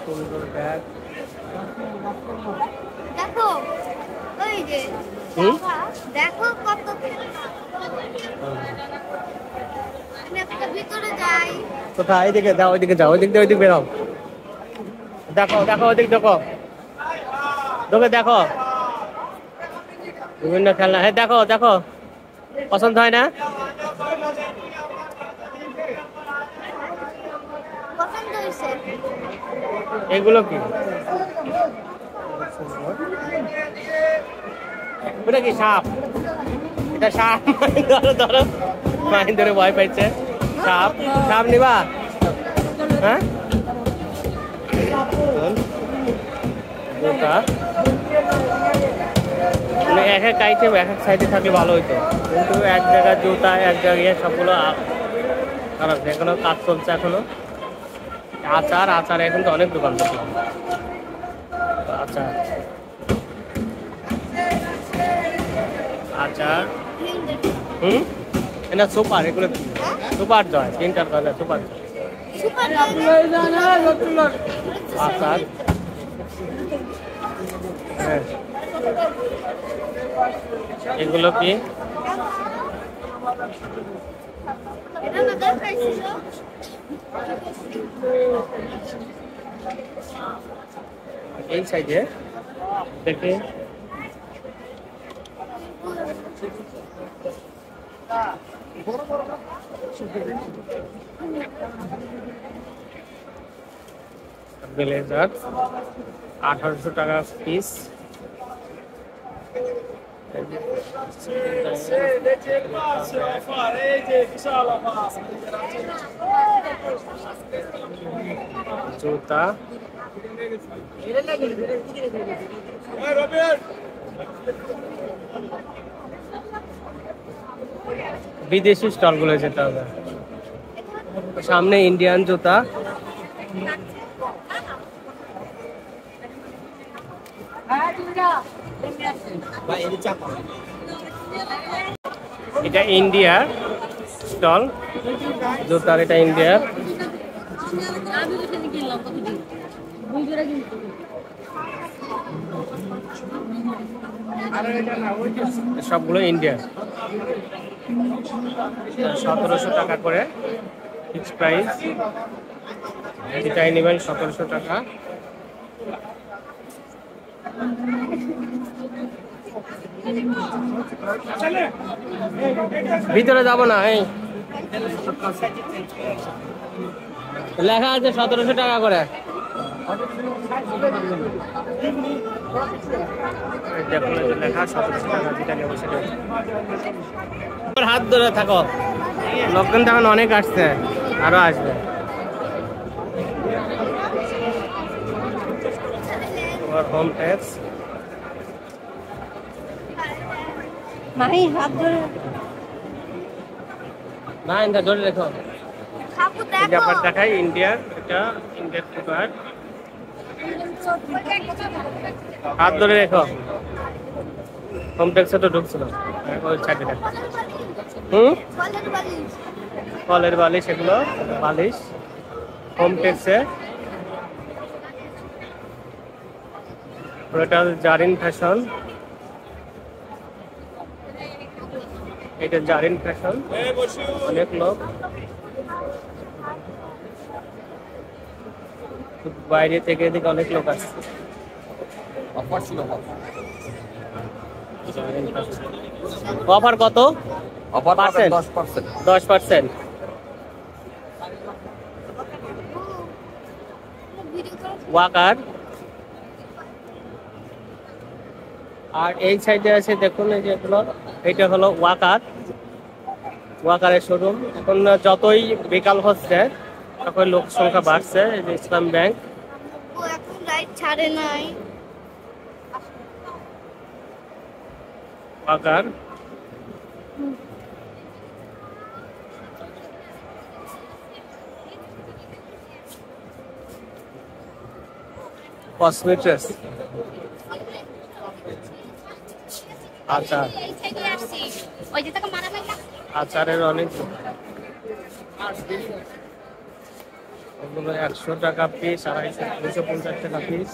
সুন্দর ব্যাগ। দেখো ওই যে দেখো কত আমি একটা ভিতরে যাই। কোথায়? এইদিকে যাও, ওইদিকে যাও, ওইদিক দিয়ে ওইদিক বেরাও। দেখো দেখো, ওইদিক দেখো, তোকে দেখো বিভিন্ন খেলনা। হ্যাঁ দেখো দেখো, পছন্দ হয় না? পছন্দ হয়েছে। এগুলো কি? ওটা কি সাপ? এটা সাপ। ধরো ধরো, মাইন ধরে ভয় পাইছে। সাপ, সাপ নিবা? হ্যাঁ জুতা। মানে এক এক আইটেম এক এক সাইডে থাকলে ভালো হইতো, কিন্তু এক জায়গায় জুতা, এক জায়গায় সবগুলো খারাপ। এখনো কাজ চলছে এখনো। আচার, আচার এখন তো অনেক দোকান দেখলাম। আচার, আচার এটা সুপার, এগুলো সুপার জয় তিনটার কালার সুপার আচার। হ্যাঁ এগুলো কি এই সাইডে দেখে ব্লেজার 1800 টাকা পিস। জুতা বিদেশি স্টল গুলো যেতে হবে। সামনে ইন্ডিয়ান জুতা, এটা ইন্ডিয়ার স্টল জুতার, এটা ইন্ডিয়ার। সবগুলো ইন্ডিয়ার। 1700 টাকা করে ফিক্স প্রাইস, যেটাই নেবেন 1700 টাকা। ভিতরে যাব না, এই লেখা আছে 1700 টাকা করে। লেখা 1700 টাকা, যেটা নেবো সেটা। হাত ধরে থাকো, লকডাউন তখন অনেক আসছে, আরো আসবে। হোম ট্যাক্স মাহি হাত ধরে না, এটা ধরে রেখো। খাবো এই ব্যাপার দেখাই ইন্ডিয়ার, এটা ইন্ডিয়ার পেপার। হাত ধরে রেখো। হোম ট্যাক্সে তো ঢুকছিল ওই সাইডে দেখো। কলের বালিশ, এগুলো বালিশ হোম ট্যাক্সে। ওটা জারিন ফ্যাশন, এটা জারিন ফ্যাশন। অনেক লোক বাইরে থেকে এদিকে অনেক লোক আসছে। অফার কত? অফার 10%। ওয়াকার। আর এই সাইডে আছে দেখুন, এই যেগুলো, এটা হলো ওয়াকার, ওয়াকারের শোরুম। এখন যতই বিকাল হচ্ছে তখন লোক সংখ্যা বাড়ছে। এই যে ইসলাম ব্যাংক, ও এখন লাইট ছাড়ে নাই। ওয়াকার। কসমেটিক্স, আচার, আচারের অনেক। ওগুলো 100 টাকা পিস, 250 টাকা পিস।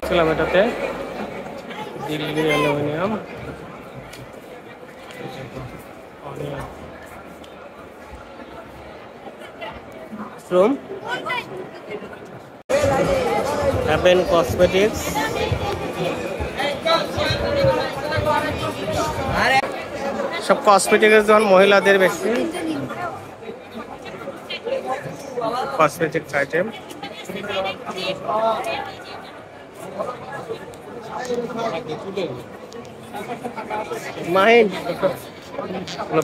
ছিলাম এটাতে Delhi aluminium, mushroom, haven cosmetics. সব কসমেটিক্স যখন মহিলাদের বেশি cosmetics item. Mind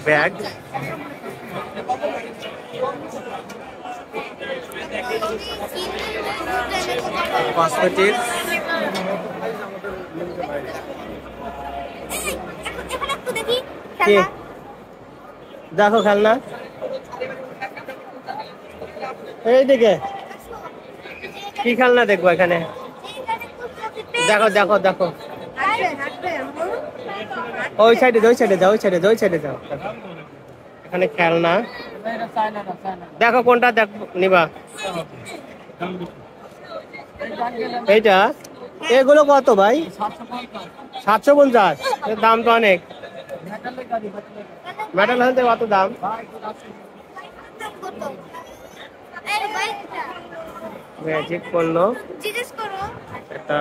bag, cosmetics. দেখো খেলনা এইদিকে, কি খেলনা দেখবো এখানে? দেখো দেখো দেখো, ওই সাইডে যাও, ওই সাইডে যাও, ওই সাইডে যাও, ওই সাইডে যাও। এখানে খেলনা দেখো কোনটা নিবা। এইটা এগুলো কত ভাই? 750। এর দাম তো অনেক। মেটাল হতে কত দাম? এই বাইকটা ম্যাজিক পণ্য জিজ্ঞেস করো। এটা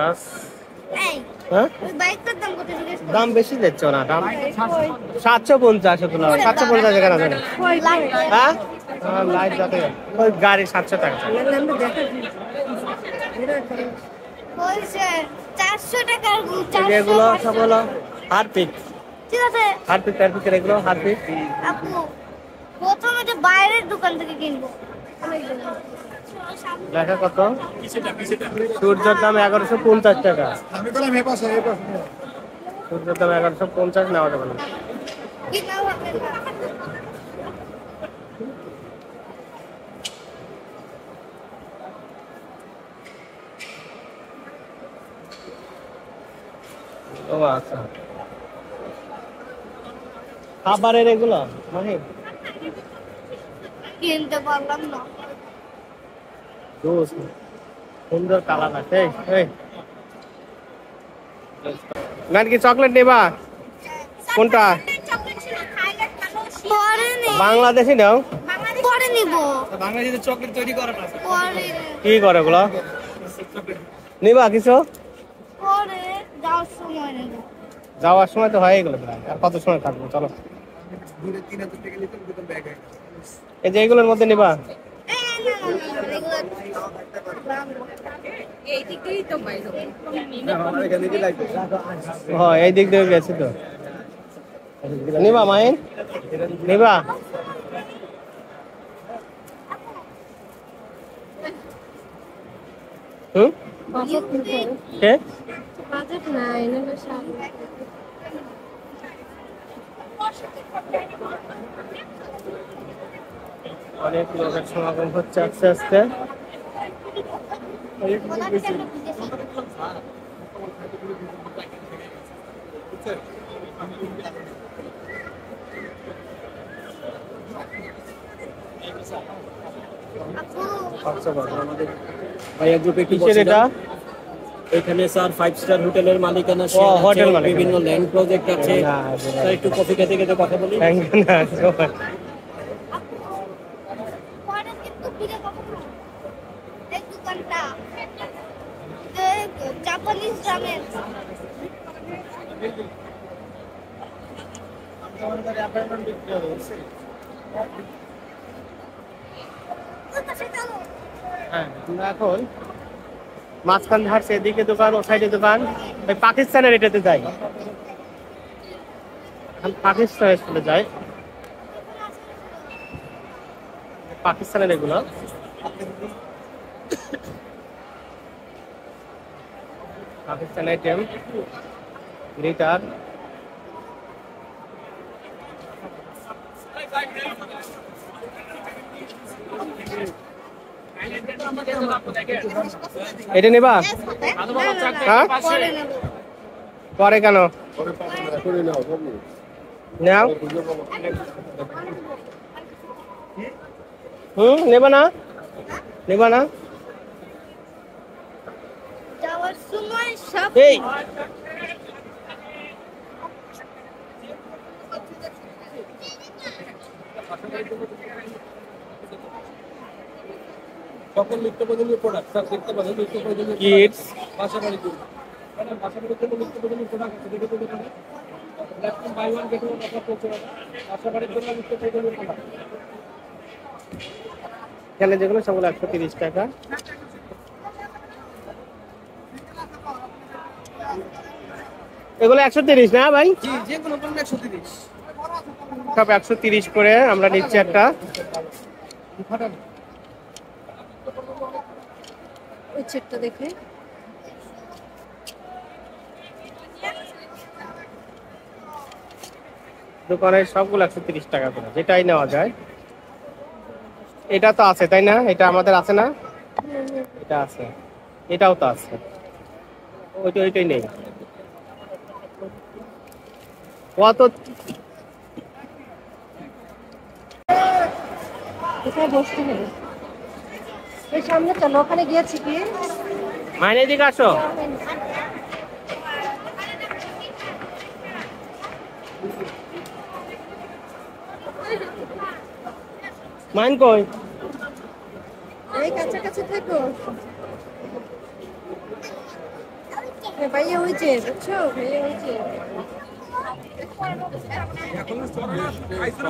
এই হ্যাঁ ওই বাইকটার দাম কত জিজ্ঞেস করো। দাম বেশি দিচ্ছ না, দাম 750 হতো না, 750 এখানে আছে। হ্যাঁ লাইট যাতে ওই গাড়ি 700 টাকা। বলছে 400 টাকার এগুলো সব হলো হারপিক, ঠিক আছে হারপিক এগুলো হারপিক। আপু প্রথমে যে বাইরের দোকান থেকে কিনবো। দেখা কত? সূর্যের দাম 1150 টাকা। সূর্যের দাম 1150, নেওয়া যাবে না। কি নাও হবে না। ও আচ্ছা, খাবারের এগুলো মানে কিনতে পারলাম না। সুন্দর কালার আছে। ম্যান কি চকলেট নেবা? কোনটা? পরে নে বাংলাদেশি নাও। পরে নিব। বাংলাদেশের চকলেট তৈরি করা না। পরে কি করে ওগুলো নিবা কিছু? পরে যাওয়ার সময় নেব। যাওয়ার সময় তো হয়ে গেল প্রায়, আর কত সময় থাকবো? চলো এই যে এগুলোর মধ্যে নিবা। এই দিকেই তো বাইরে হ্যাঁ এই দিক দিয়ে গেছি তো। নিবা মাইন নিবা? কে অনেক লোকের সমাগম হচ্ছে আস্তে আস্তে। ভাইয়া গ্রুপে কি কিসের এটা? এখানে স্যার 5 স্টার হোটেলের মালিকানা ও, হোটেল মালিকানা। বিভিন্ন ল্যান্ড প্রজেক্ট আছে। স্যার একটু কফি খেতে খেতে কথা বলি। পরে কিন্তু ফিরে পাবো না। এই দোকানটা জাপানিজ রামেন। হ্যাঁ আমরা এখন মাঝখান ধারছে, এদিকে দোকান, ও সাইডে দোকান। ওই পাকিস্তানের এটাতে যাই, পাকিস্তানের চলে যায়। পাকিস্তানের এগুলো পাকিস্তান আইটেম, গ্লিটার। এটা নেবা? হ্যাঁ পরে নেব। পরে কেন নাও? নেবা না? নেবা না? যাওয়ার সময় সব এই সকল নিত্য প্রয়োজনীয় প্রোডাক্ট স্যার দেখতে পাবেন। নিত্য প্রয়োজনীয় কিডস বাসা বাড়ির জন্য, বাসা বাড়ির জন্য নিত্য প্রয়োজনীয় প্রোডাক্ট আছে, দেখে দেখে পাবেন। Laptop buy one get one offer চলছে। বাসা বাড়ির জন্য নিত্য প্রয়োজনীয় প্রোডাক্ট। এখানে যেগুলো সবগুলো 130 টাকা। এগুলো 130 না ভাই? জি, যে কোনো পণ্য 130। সব 130 করে আমরা নিচ্ছি একটা। ওই চেকটা দেখে দোকানের সবগুলো 130 টাকা করে, যেটাই নেওয়া যায়। এটা তো আছে তাই না? এটা আমাদের আছে না? এটা আছে, এটাও তো আছে। ওইটাই নেই। কত কোথায় বসতে হবে? এই সামনে চলো, ওখানে গিয়েছি কি মাইনে দিকে আসো। মাইন কই? এই কাছাকাছি থাকো। ভাইয়া হয়েছে, বুঝছো? ভাইয়া হয়েছে।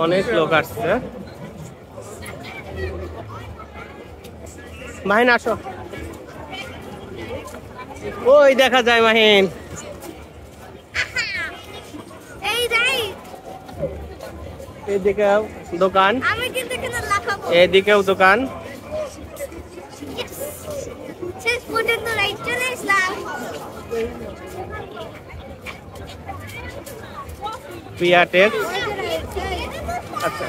অনেক লোক আসছে। মাহিন আসো। ওই দেখা যায় মাহিন। এই রাই এদিকে দোকান, আমি কিন্তু এখানে লাগাবো এদিকেও দোকান। শেষ পর্যন্ত রাইট চলে আসলাম। পিয়াটেক্স। আচ্ছা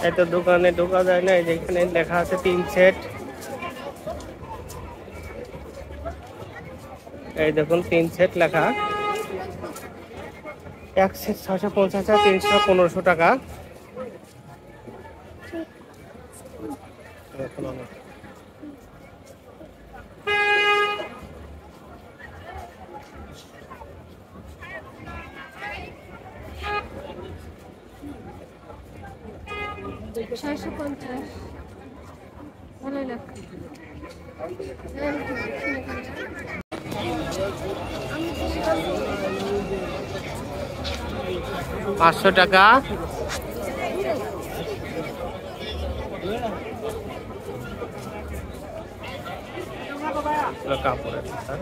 এই তো দোকানে ঢোকা যায় না, এই যেখানে লেখা আছে 3 সেট। এই দেখুন 3 সেট লেখা, 1 সেট 650 টাকা, 300 1500 টাকা। ভালোই লাগছে। 500 টাকা। কাপড়ের দোকান।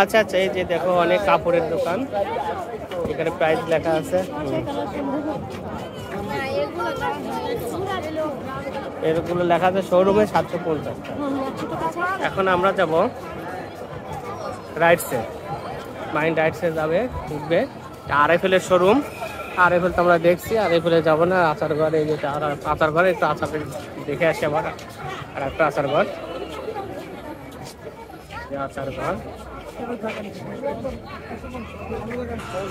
আচ্ছা আচ্ছা, এই যে দেখো অনেক কাপড়ের দোকান, এখানে প্রাইস লেখা আছে। এগুলো লেখা আছে শোরুমে 750 টাকা। এখন আমরা যাব রাইটসে, মাইন্ড রাইটসে যাবে, ঢুকবে RFL এর শোরুম। RFL তো আমরা দেখছি, RFL যাবো না। আচার ঘর, এই যেটা আচার ঘর, একটু আচার দেখে আসি আবার। আর একটা আচার ঘর, আচার ঘর।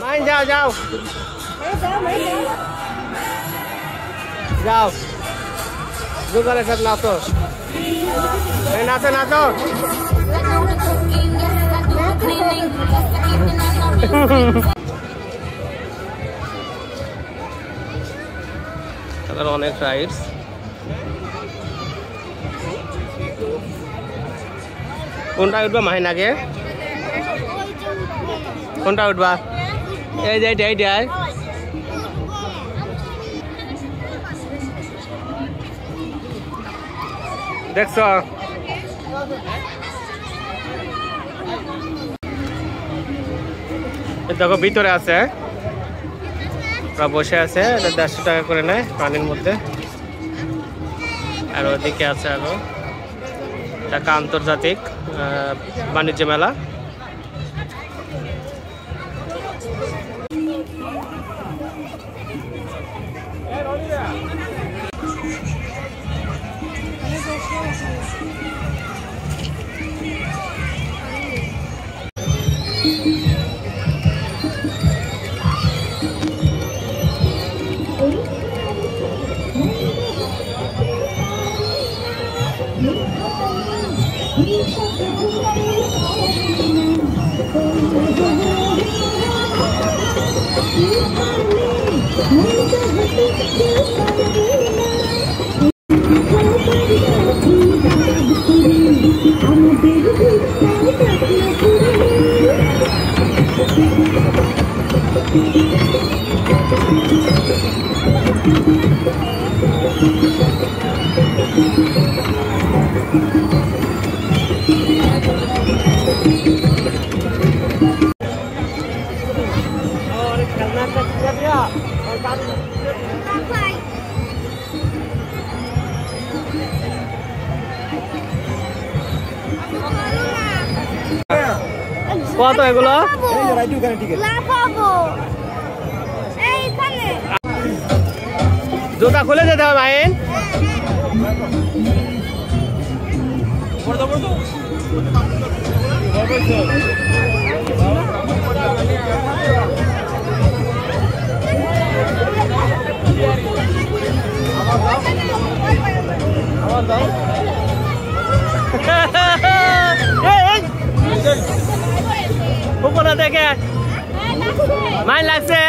মাই যাও যাও যাও, দোকানের সাথে নাচো, নাচো নাচো। অনেক রাইডস। কোনটা উঠবা মাহিন আগে? কোনটা উঠবা? এই যে এইটাই। দেখছো দেখো ভিতরে আছে, বসে আছে, 150 টাকা করে নেয় পানির মধ্যে। আর ওদিকে আছে আরো ঢাকা আন্তর্জাতিক বাণিজ্য মেলা। কত এগুলো? লাফাবো এইখানে। জুতা খুলে যেতে হবে মাইন। উপরে দেখে মাইন লাগছে।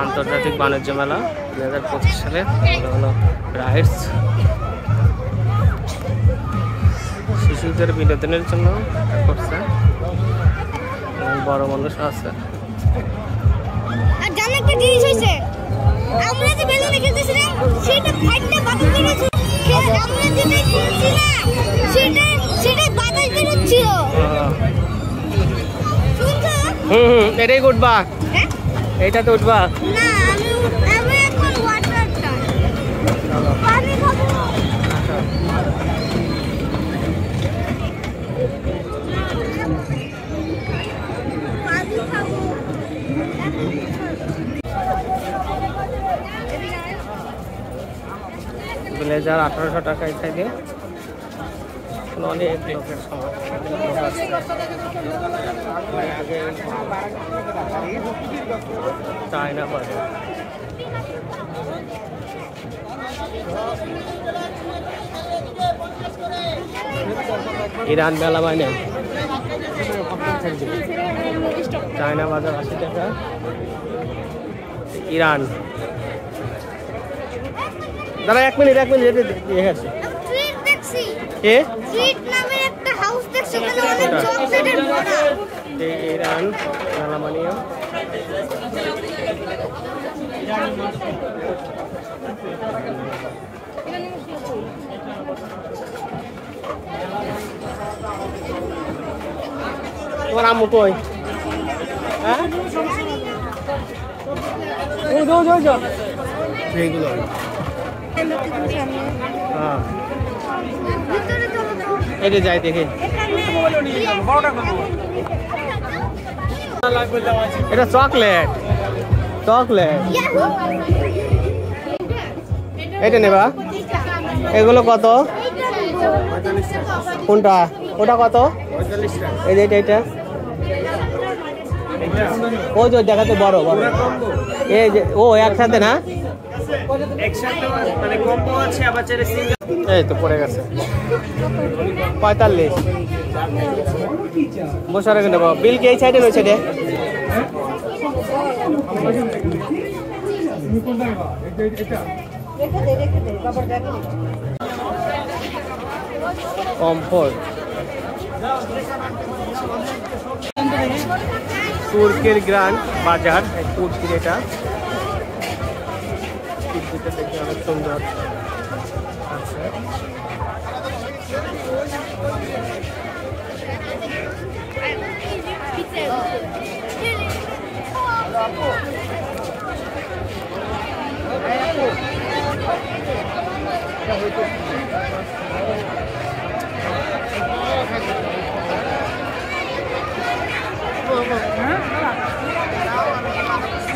আন্তর্জাতিক বাণিজ্য মেলা 2025 সালে হলো রাইডস। শিশুদের বিনোদনের জন্য করছে, বড় মানুষ আছে। আর জানো একটা জিনিস হইছে, আমরা যে বেলুন খেলতেছিলাম সেটা ফাইটটা বাতাস বেরোচ্ছে। আমরা যেটা খেলছিলাম সেটা বাতাস বেরোচ্ছিল। শুনছো? এটাই উঠবা? এইটাতে উঠবা? না, আমি এখন ওয়াটারটা পানি খাবো। পানি খাবো। 1800 টাকায় থাকে। অনেক লোকের সময় চায়না বাজার। ইরান মেলা মানে চায়না বাজার 80 টাকা। ইরান দাঁড়া, 1 মিনিট দিয়ে গেছে। ট্রিট দেখছি। কে? ট্রিট নামের একটা হাউস দেখছি, ওখানে অনেক চকলেটের ভরা। ইরান মেলা মানিও। তোমার আম্মু কই? হ্যাঁ এইগুলো হ্যাঁ এটা যাই দেখে। এটা চকলেট চকলেট এটা নেবা। এগুলো কত? কোনটা? ওটা কত? এই যে এটা ওই যে দেখাতে বড় বড়। এই যে ও একসাথে না, মানে কম্বো আছে আবার চাইলে সিঙ্গেল। এই তো পড়ে গেছে 45। বসে রেখে নেবো। বিল কি এই সাইডে রয়েছে রে? কমফোর্ট তুর্কির গ্রান্ড বাজার। তুর্কির এটা দেখে অনেক সুন্দর।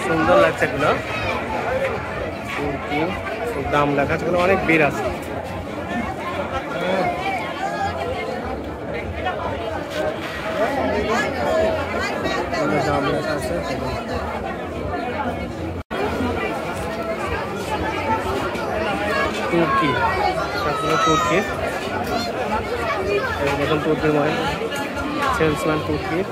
সুন্দর লাগছে এগুলো। তুর্কি দাম লেখা আছে, অনেক ভিড় আছে। দাম লেখা আছে। তুর্কি তুর্কি এই দেখুন তুর্কির মডেল, সেলসম্যান তুর্কির।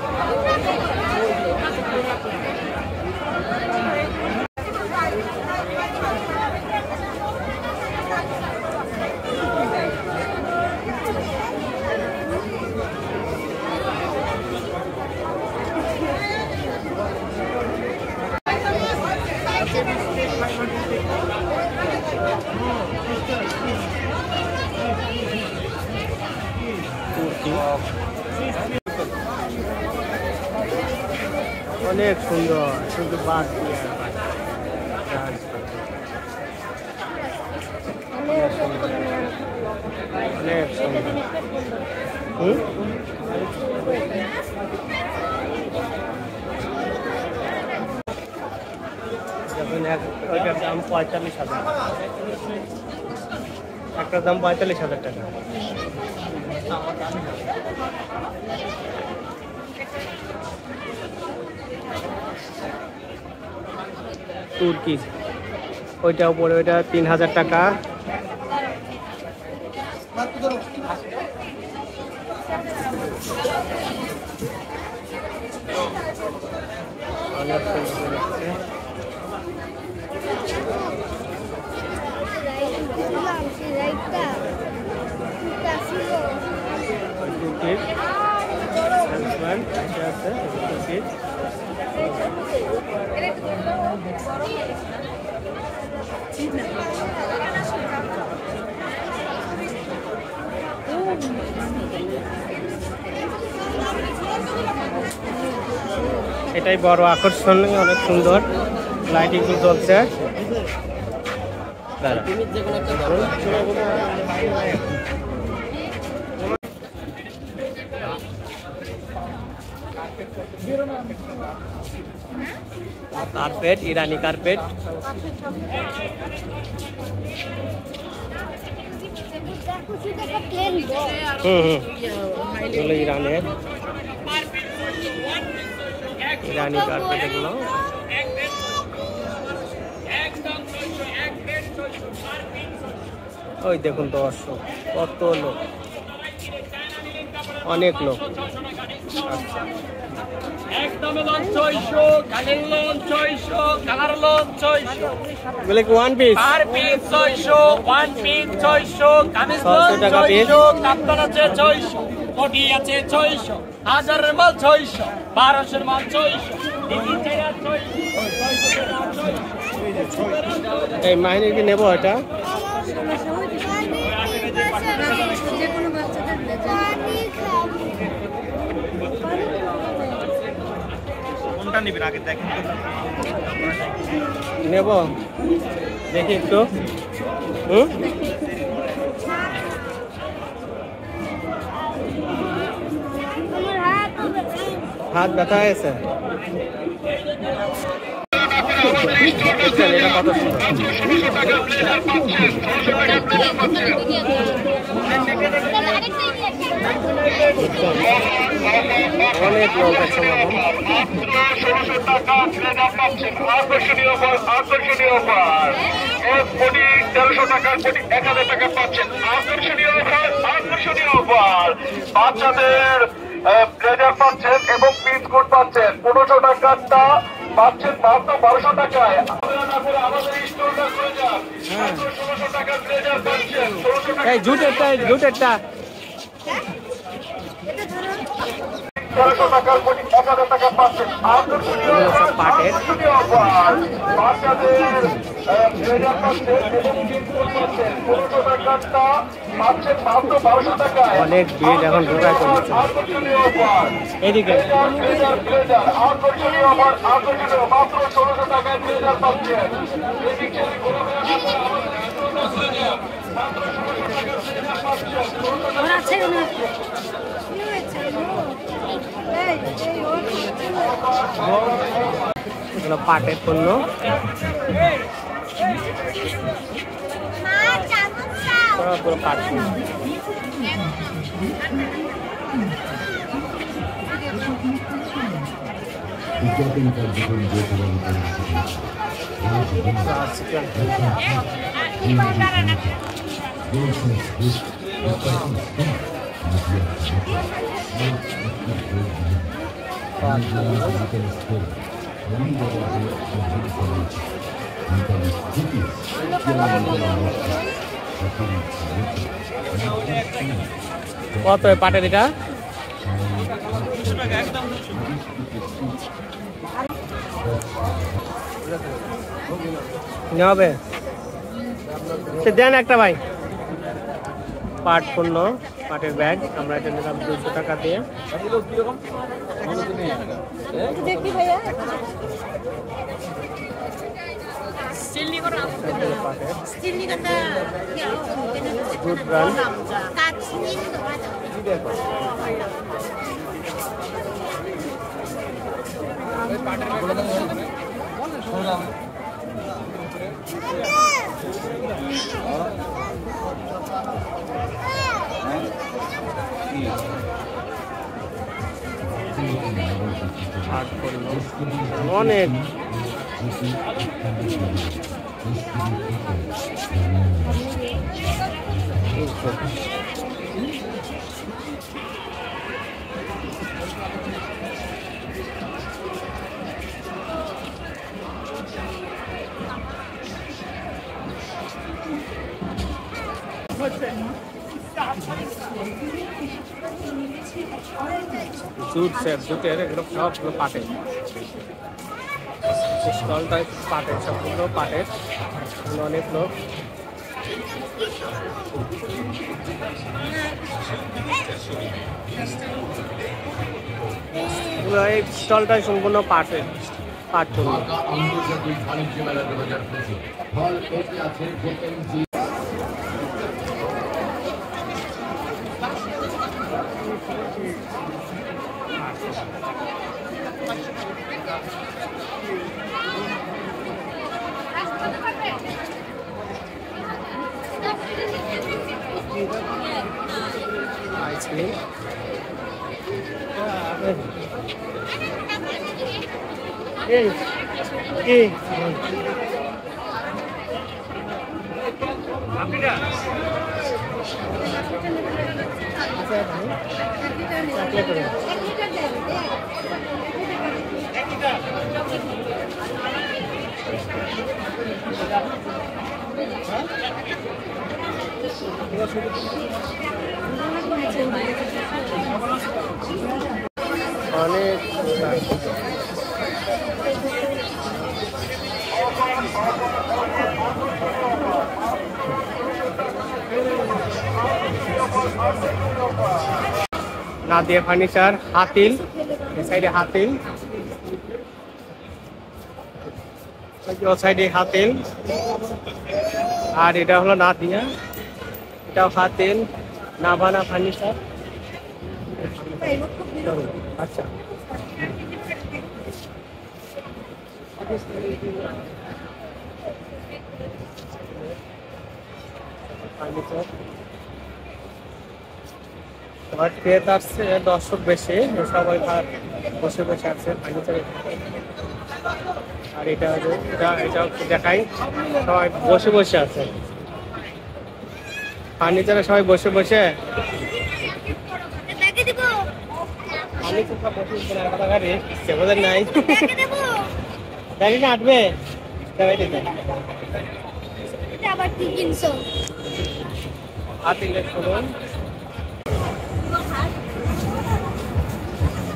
অনেক সুন্দর, শুধু বাদ দিয়ে অনেক সুন্দর। যখন ওইটার দাম 45,000, একটার দাম 45,000 টাকা। তুর্কি ওইটা উপরে, ওইটা 3,000 টাকা। এটাই বড় আকর্ষণ, অনেক সুন্দর লাইটিং চলছে। কার্পেট, ইরানি কার্পেট। এগুলো ইরানের, ইরানি কার্পেট এগুলো। ওই দেখুন দর্শক, কত লোক, অনেক লোক। এগুলো কি ওয়ান পিস? 600 টাকা পিস। কোটি আছে 600, 1000 মাল 600, 1200 মাল 600, এই মাইনে কি নেবো এটা? কোনটা নেবেন আগে দেখেন নেব, দেখি একটু। হাত ব্যথা হয়েছে। এটা কত সুন্দর। অনেক লোক আছে। 1600 টাকা আকর্ষণীয় অফার। 1 কোটি 1300 টাকার কোটি 1000 টাকা পাচ্ছেন। আকর্ষণীয় অফার। বাচ্চাদের ব্লেজার পাচ্ছেন এবং পিস কোট পাচ্ছেন। 1500 টাকাটা পাচ্ছেন মাত্র 1200 টাকায়। আমাদের স্টোরটা করে যান। 1600 টাকার ব্লেজার পাচ্ছেন। 1600 টাকা। এই জুটেরটা, জুটেরটা 1300 টাকার কোটি 1000 টাকা পাচ্ছেন। আকর্ষণীয় অফার। বাচ্চাদের ব্লেজার পাচ্ছেন এবং পিস কোট পাচ্ছেন। 1500 টাকাটা পাচ্ছেন মাত্র 1200 টাকায়। অনেক ভিড় এখন ঢোকায় চলছে। আকর্ষণীয় অফার। এদিকে ব্লেজার আকর্ষণীয় অফার। আকর্ষণীয় মাত্র 1600 টাকায় ব্লেজার পাচ্ছেন। এদিকে কোনো এগুলো পাটের পণ্য। পুরো পাট। কত পাটের এটা? হবে দেন একটা ভাই। পাট পণ্য, পাটের ব্যাগ আমরা এটা নিলাম 200 টাকা দিয়ে। অনেক জুট সেট, জুটের এগুলো সবগুলো পাটের। স্টলটাই পাটের, সবগুলো পাটের। অনেক লোক এই স্টলটাই সম্পূর্ণ পাটের, পাট পণ্য। আইসক্রিম অনেক নাদিয়া ফার্নিচার, হাতিল, এই সাইডে হাতিল, ও সাইডে হাতিল, আর এটা হলো নাদিয়া, এটাও হাতিল, নাভানা ফার্নিচার। আচ্ছা ফার্নিচার ক্রেত আসছে, দর্শক বেশি, সবাই বসে বসে আসছে ফার্নিচার। আর এটা দেখাই, সবাই বসে বসে আছে ফার্নিচারে, সবাই বসে বসে নাই গাড়ি না আটবে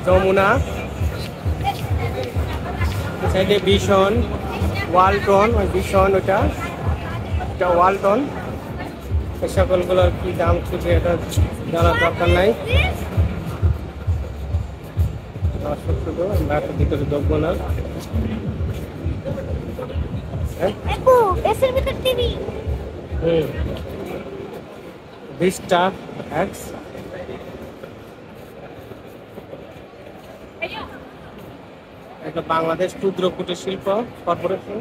যমুনা, সাইডে ভীষণ, ওয়ালটন, ওই ভীষণ ওটা ওয়ালটন। এই সকলগুলোর কি দাম খুঁজে এটা জানার দরকার নাই, শুধু আমরা ভিতরে ঢুকবো না। ভিস্টা এক্স, এটা বাংলাদেশ ক্ষুদ্র কুটির শিল্প কর্পোরেশন।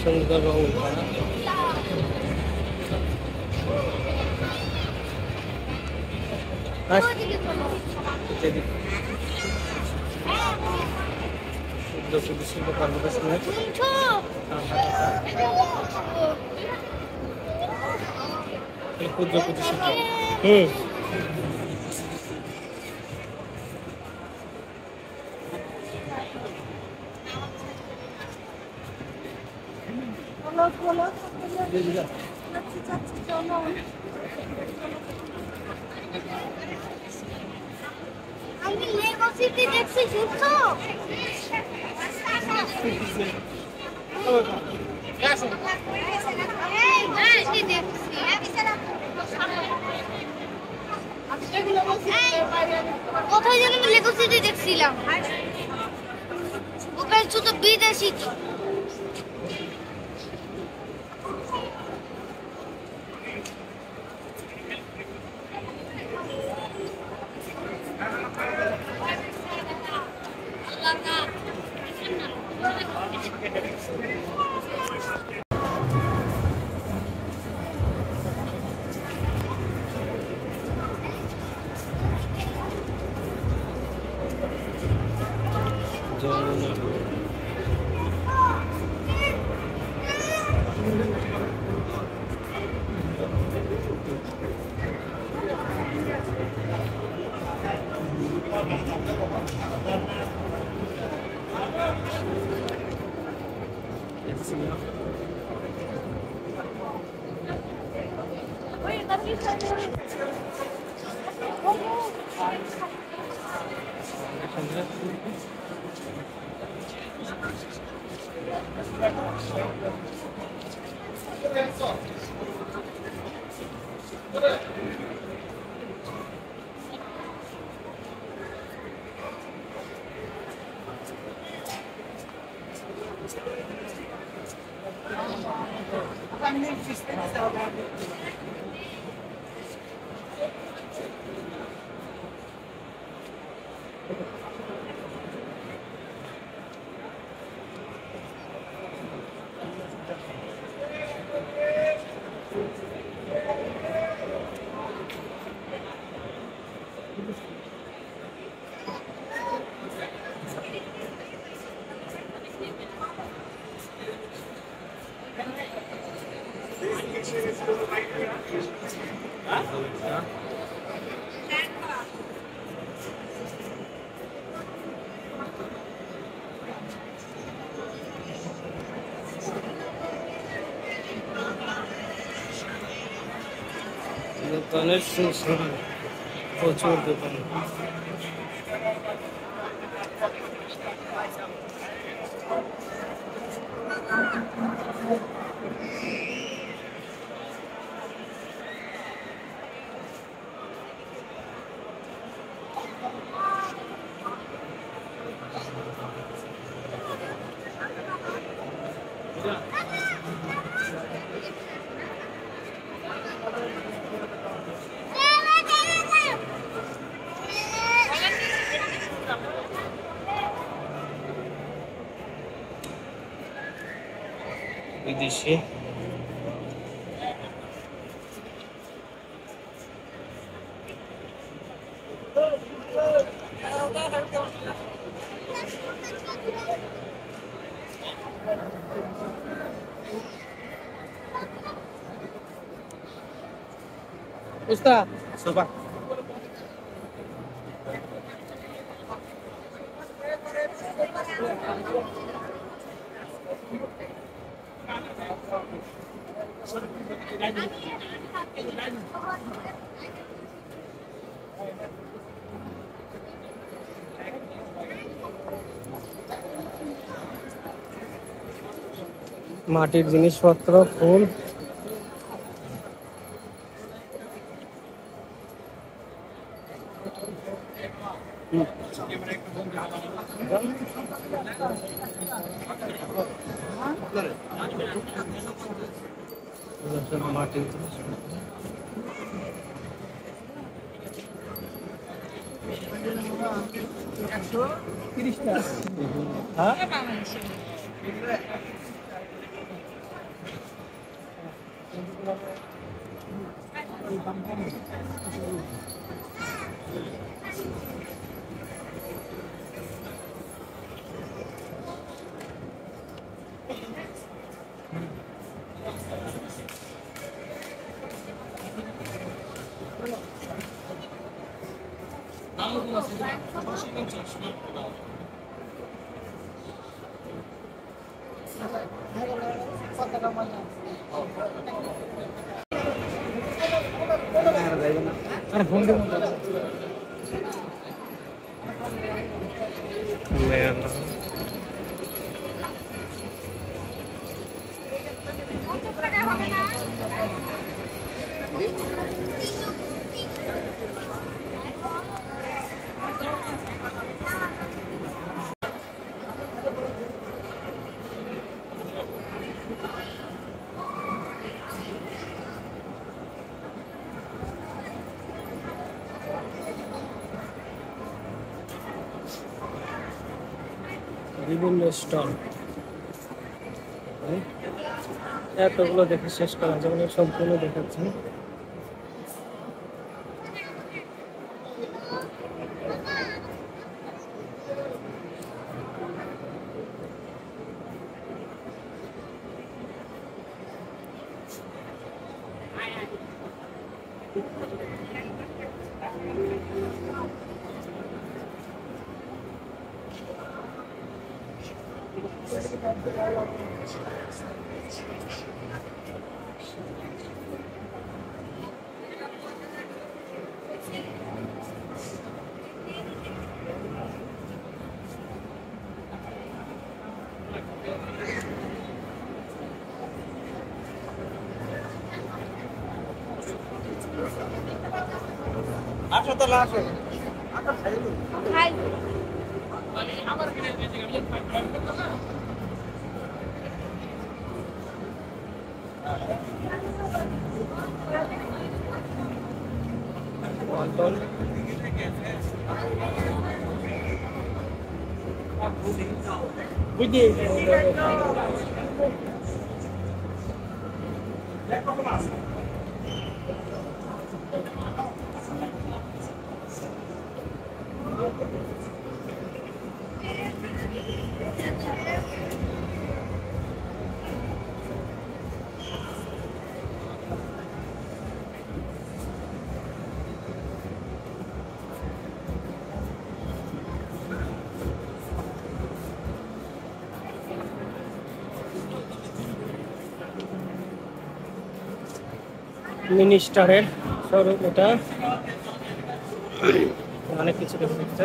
সুন্দর রঙ আমি লেগো সিটি দেখছি শুনছো কোথায় যেন আমি লেগো সিটি দেখছিলাম ওখানে শুধু বিদেশি দোকানের প্রচুর দোকান বিদেশি উস্তাদ সুবহান মাটির জিনিসপত্র ফুল মাটির বিভিন্ন স্টল এতগুলো দেখে শেষ করা যাবে না, সম্পূর্ণ দেখাচ্ছি। মিনিস্টারের শোরুম, এটা অনেক কিছু দেখতে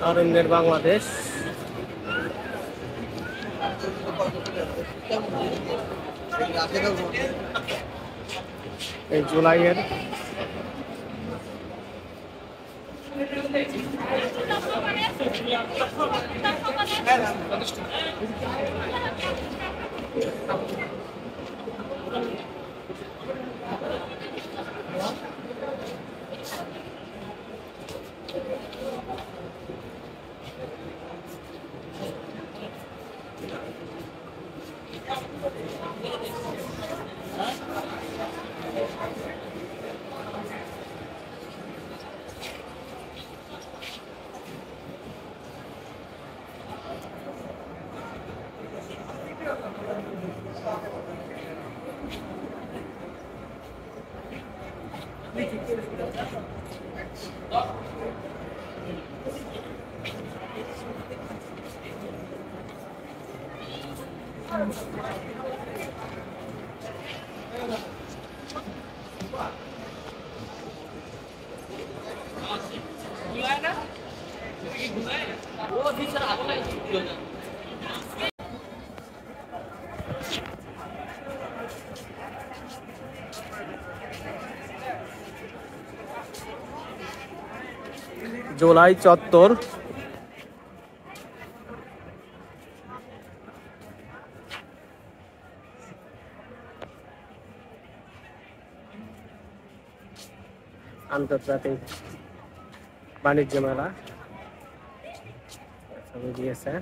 তারুণ্যের বাংলাদেশ। এই জুলাইয়ের জুলাই চত্বর আন্তর্জাতিক বাণিজ্য মেলা ছবি দিয়েছে।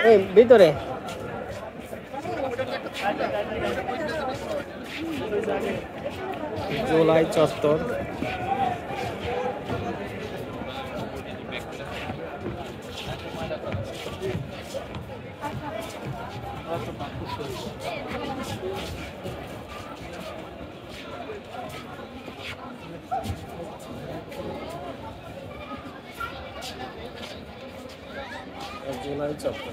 এই ভিতরে জুলাই চত্বর জুলাই চত্বর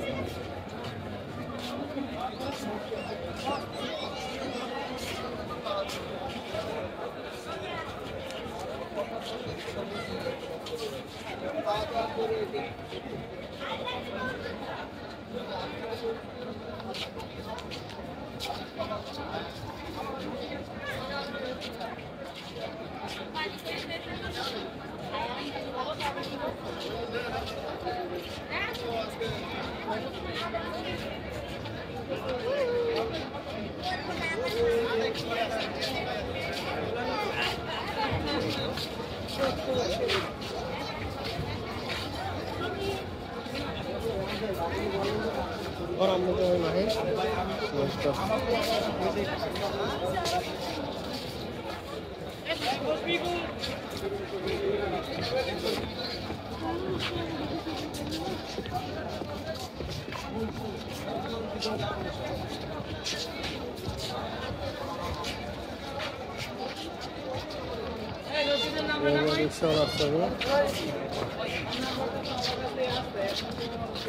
और हम लोग है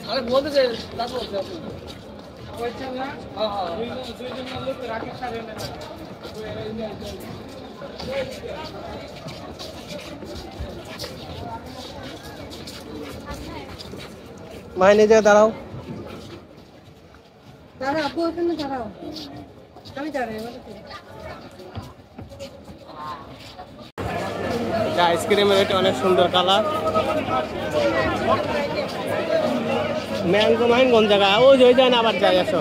अरे बोलते थे दस बोलते हैं हाँ हाँ मायने जगह दाঁড়াও दादा आपको ओখানে দাঁড়াও আমি দাঁড়াই আইসক্রিমের এটা অনেক সুন্দর কালার ম্যাঙ্গো মাইন কোন জায়গা ওই যে যায় না আবার যায় আসো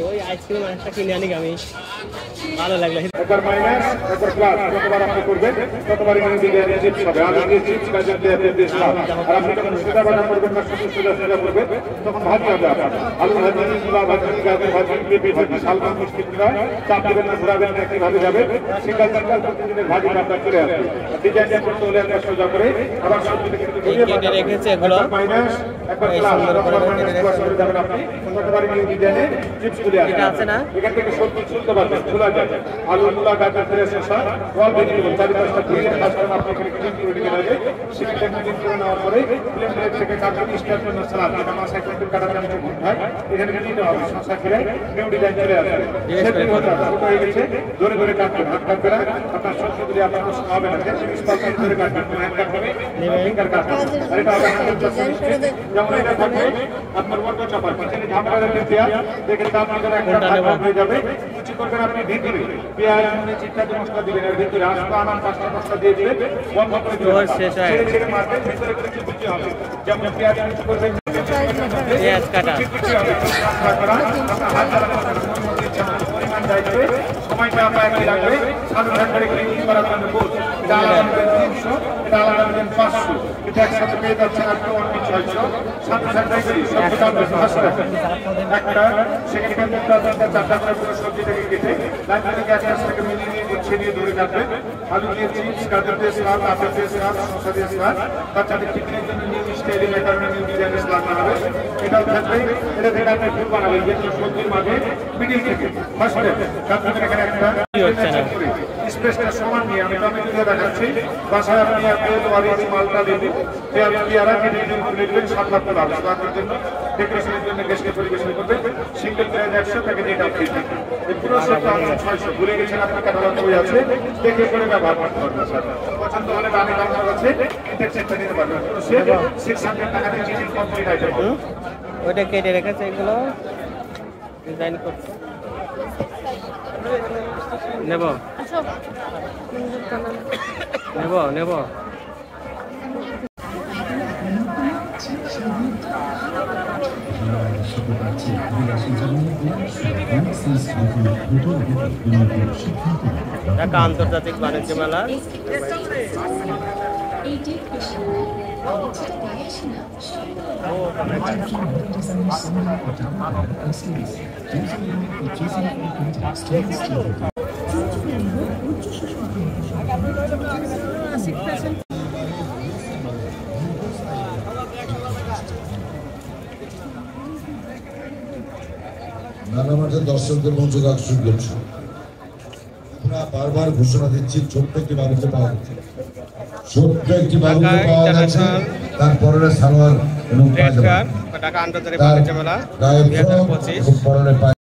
ওই আইসক্রিম একটা কিনে আনি আমি, ভালো লাগলো। একবার মাইনাস একবার প্লাস, যতবার আপনি করবেন ততবারই মানে বিরিয়ানি চিপস হবে। আর যদি চিপস কাজের দিয়ে আপনি দিয়েছিলাম, আর আপনি যখন সোজা বাটা করবেন না শুধু সোজা করবেন, তখন ভাজি হবে আপনার। আলু ভাজি, মূলা ভাজি, গাজর ভাজি, পেঁপে ভাজি, শালগম মিষ্টি কুমড়া, চাপ দেবেন না, ঘোরাবেন না, একইভাবে যাবে। সিঙ্গাল সিঙ্গাল প্রতিদিনের ভাজিটা আপনার চলে আসবে। ডিজাইনটা করতে হলে একটা সোজা করে আবার সবজি থেকে কেটে রেখেছে এগুলো মাইনাস একবার প্লাস, যতবার মাইনাস প্লাস করে যাবেন আপনি ততবারই নিউ ডিজাইনে চিপস চলে আসবে। আছে না এখান থেকে সবজি চলতে পারবেন, খোলা যাবে। আলু, মূলা, গাজর, ফ্রেশ শাক, অল ভেজিটেবল, 4-5টা ধুয়ে খাস করে আপনি এখানে ক্লিন করে রেখে দেবেন। সেখানে ক্লিন করে নেওয়ার পরে প্লেন প্লেট থেকে কাটবেন স্টার্ট জন্য সালাদ, যেটা মাছটা একটু কাটাতে আমি খুব ভাই এখানে নিতে হবে। শসা খেলে নিউ ডিজাইন চলে আসবে। সেটি হতে হবে, ছোট হয়ে গেছে, ধরে ধরে কাটবেন, হাত কাটবে না। আপনার সবজিগুলি আপনার প্রশ্ন হবে না, 30% ধরে কাটবেন, হ্যান্ড কাটবে, ফিঙ্গার কাটবেন। আর এটা হবে 100% যেমন এটা থাকবে আপনার বড় চাপা কিচেনে ঝামেলা রাখতে পেঁয়াজ দেখে তার ভিতরে একটা ভাগ হয়ে যাবে। কুচি করবেন আপনি ভিতরে পেঁয়াজ, মরিচ ইত্যাদি মশলা দিবেন, আর ভিতরে আস্তা আনাম 5টা মশলা দিয়ে দিবেন, বন্ধ করে দিবেন, ছেড়ে ছেড়ে মারবেন, ভিতরে করে কুচি হবে। যেমন পেঁয়াজ কুচি করবেন, পেঁয়াজ কাটা কুচি হবে, হাত দ্বারা পরিমাণ যাইছে, সময়টা আপনার একই রাখবে। সাদা ধারে ক্লিন করার জন্য বোধ এটা আলাদা 300, এটা আলাদা 500, এটা একসাথে পেয়ে যাচ্ছে আপনি 600। সাদা ধারে সবজি দাম 500 টাকা একটা। সেখানে 4টা করে পুরো সবজিটাকে কেটে লাইন গ্যাস থেকে মিলিয়ে গুছিয়ে দিয়ে ধরে কাটবেন। আলু দিয়ে চিপস, গাজর দিয়ে সালাদ, আপেল দিয়ে সালাদ, শসা দিয়ে সালাদ, বাচ্চাদের টিফিনের জন্য নিউ স্টাইলে ম্যাকারনি, নিউ ডিজাইনের সালাদ বানাবে। এটাও থাকবে, এটা থেকে আপনি ফুল বানাবেন, যে সবজির মাঝে মিডিল থেকে ফার্স্টে আপনাদের এখানে একটা স্পেসটা সমান নিয়ে আমি টমেটো দিয়ে দেখাচ্ছি। বাসায় আপনি আপেল, অরেঞ্জ, মালটা লেবু, পেয়ারা কেটে তুলে দেবেন, 7 লাখ টাকা সালাদের জন্য, ডেকোরেশনের জন্য গেস্টকে পরিবেশন করবেন। সিঙ্গেল প্রাইস 100 টাকা, এটাও ফ্রি থাকবে। এই পুরো সেটটা 600। ভুলে গেছেন আপনার ক্যাটালগ বই আছে, দেখে করে ব্যবহার করতে পারবেন। স্যার পছন্দ হলে দামে কাউন্টার আছে, এটা চেকটা নিতে পারবেন। পুরো সেট 600 টাকা দিয়ে চিকেন কমপ্লিট আইটেম। ওইটা কেটে রেখেছে, এগুলো ডিজাইন করতে নেব নেব নেব। ঢাকা আন্তর্জাতিক বাণিজ্য মেলা। নানা মাঠের দর্শকদের মনোযোগ আকর্ষণ করছে। আমরা বারবার ঘোষণা দিচ্ছি, ছোট্ট একটি বাবুকে পাওয়া যাচ্ছে, ছোট্ট একটি বাবুকে পাওয়া যাচ্ছে, তার পরনে সালোয়ার এবং ঢাকা আন্তর্জাতিক বাণিজ্য মেলা 2025।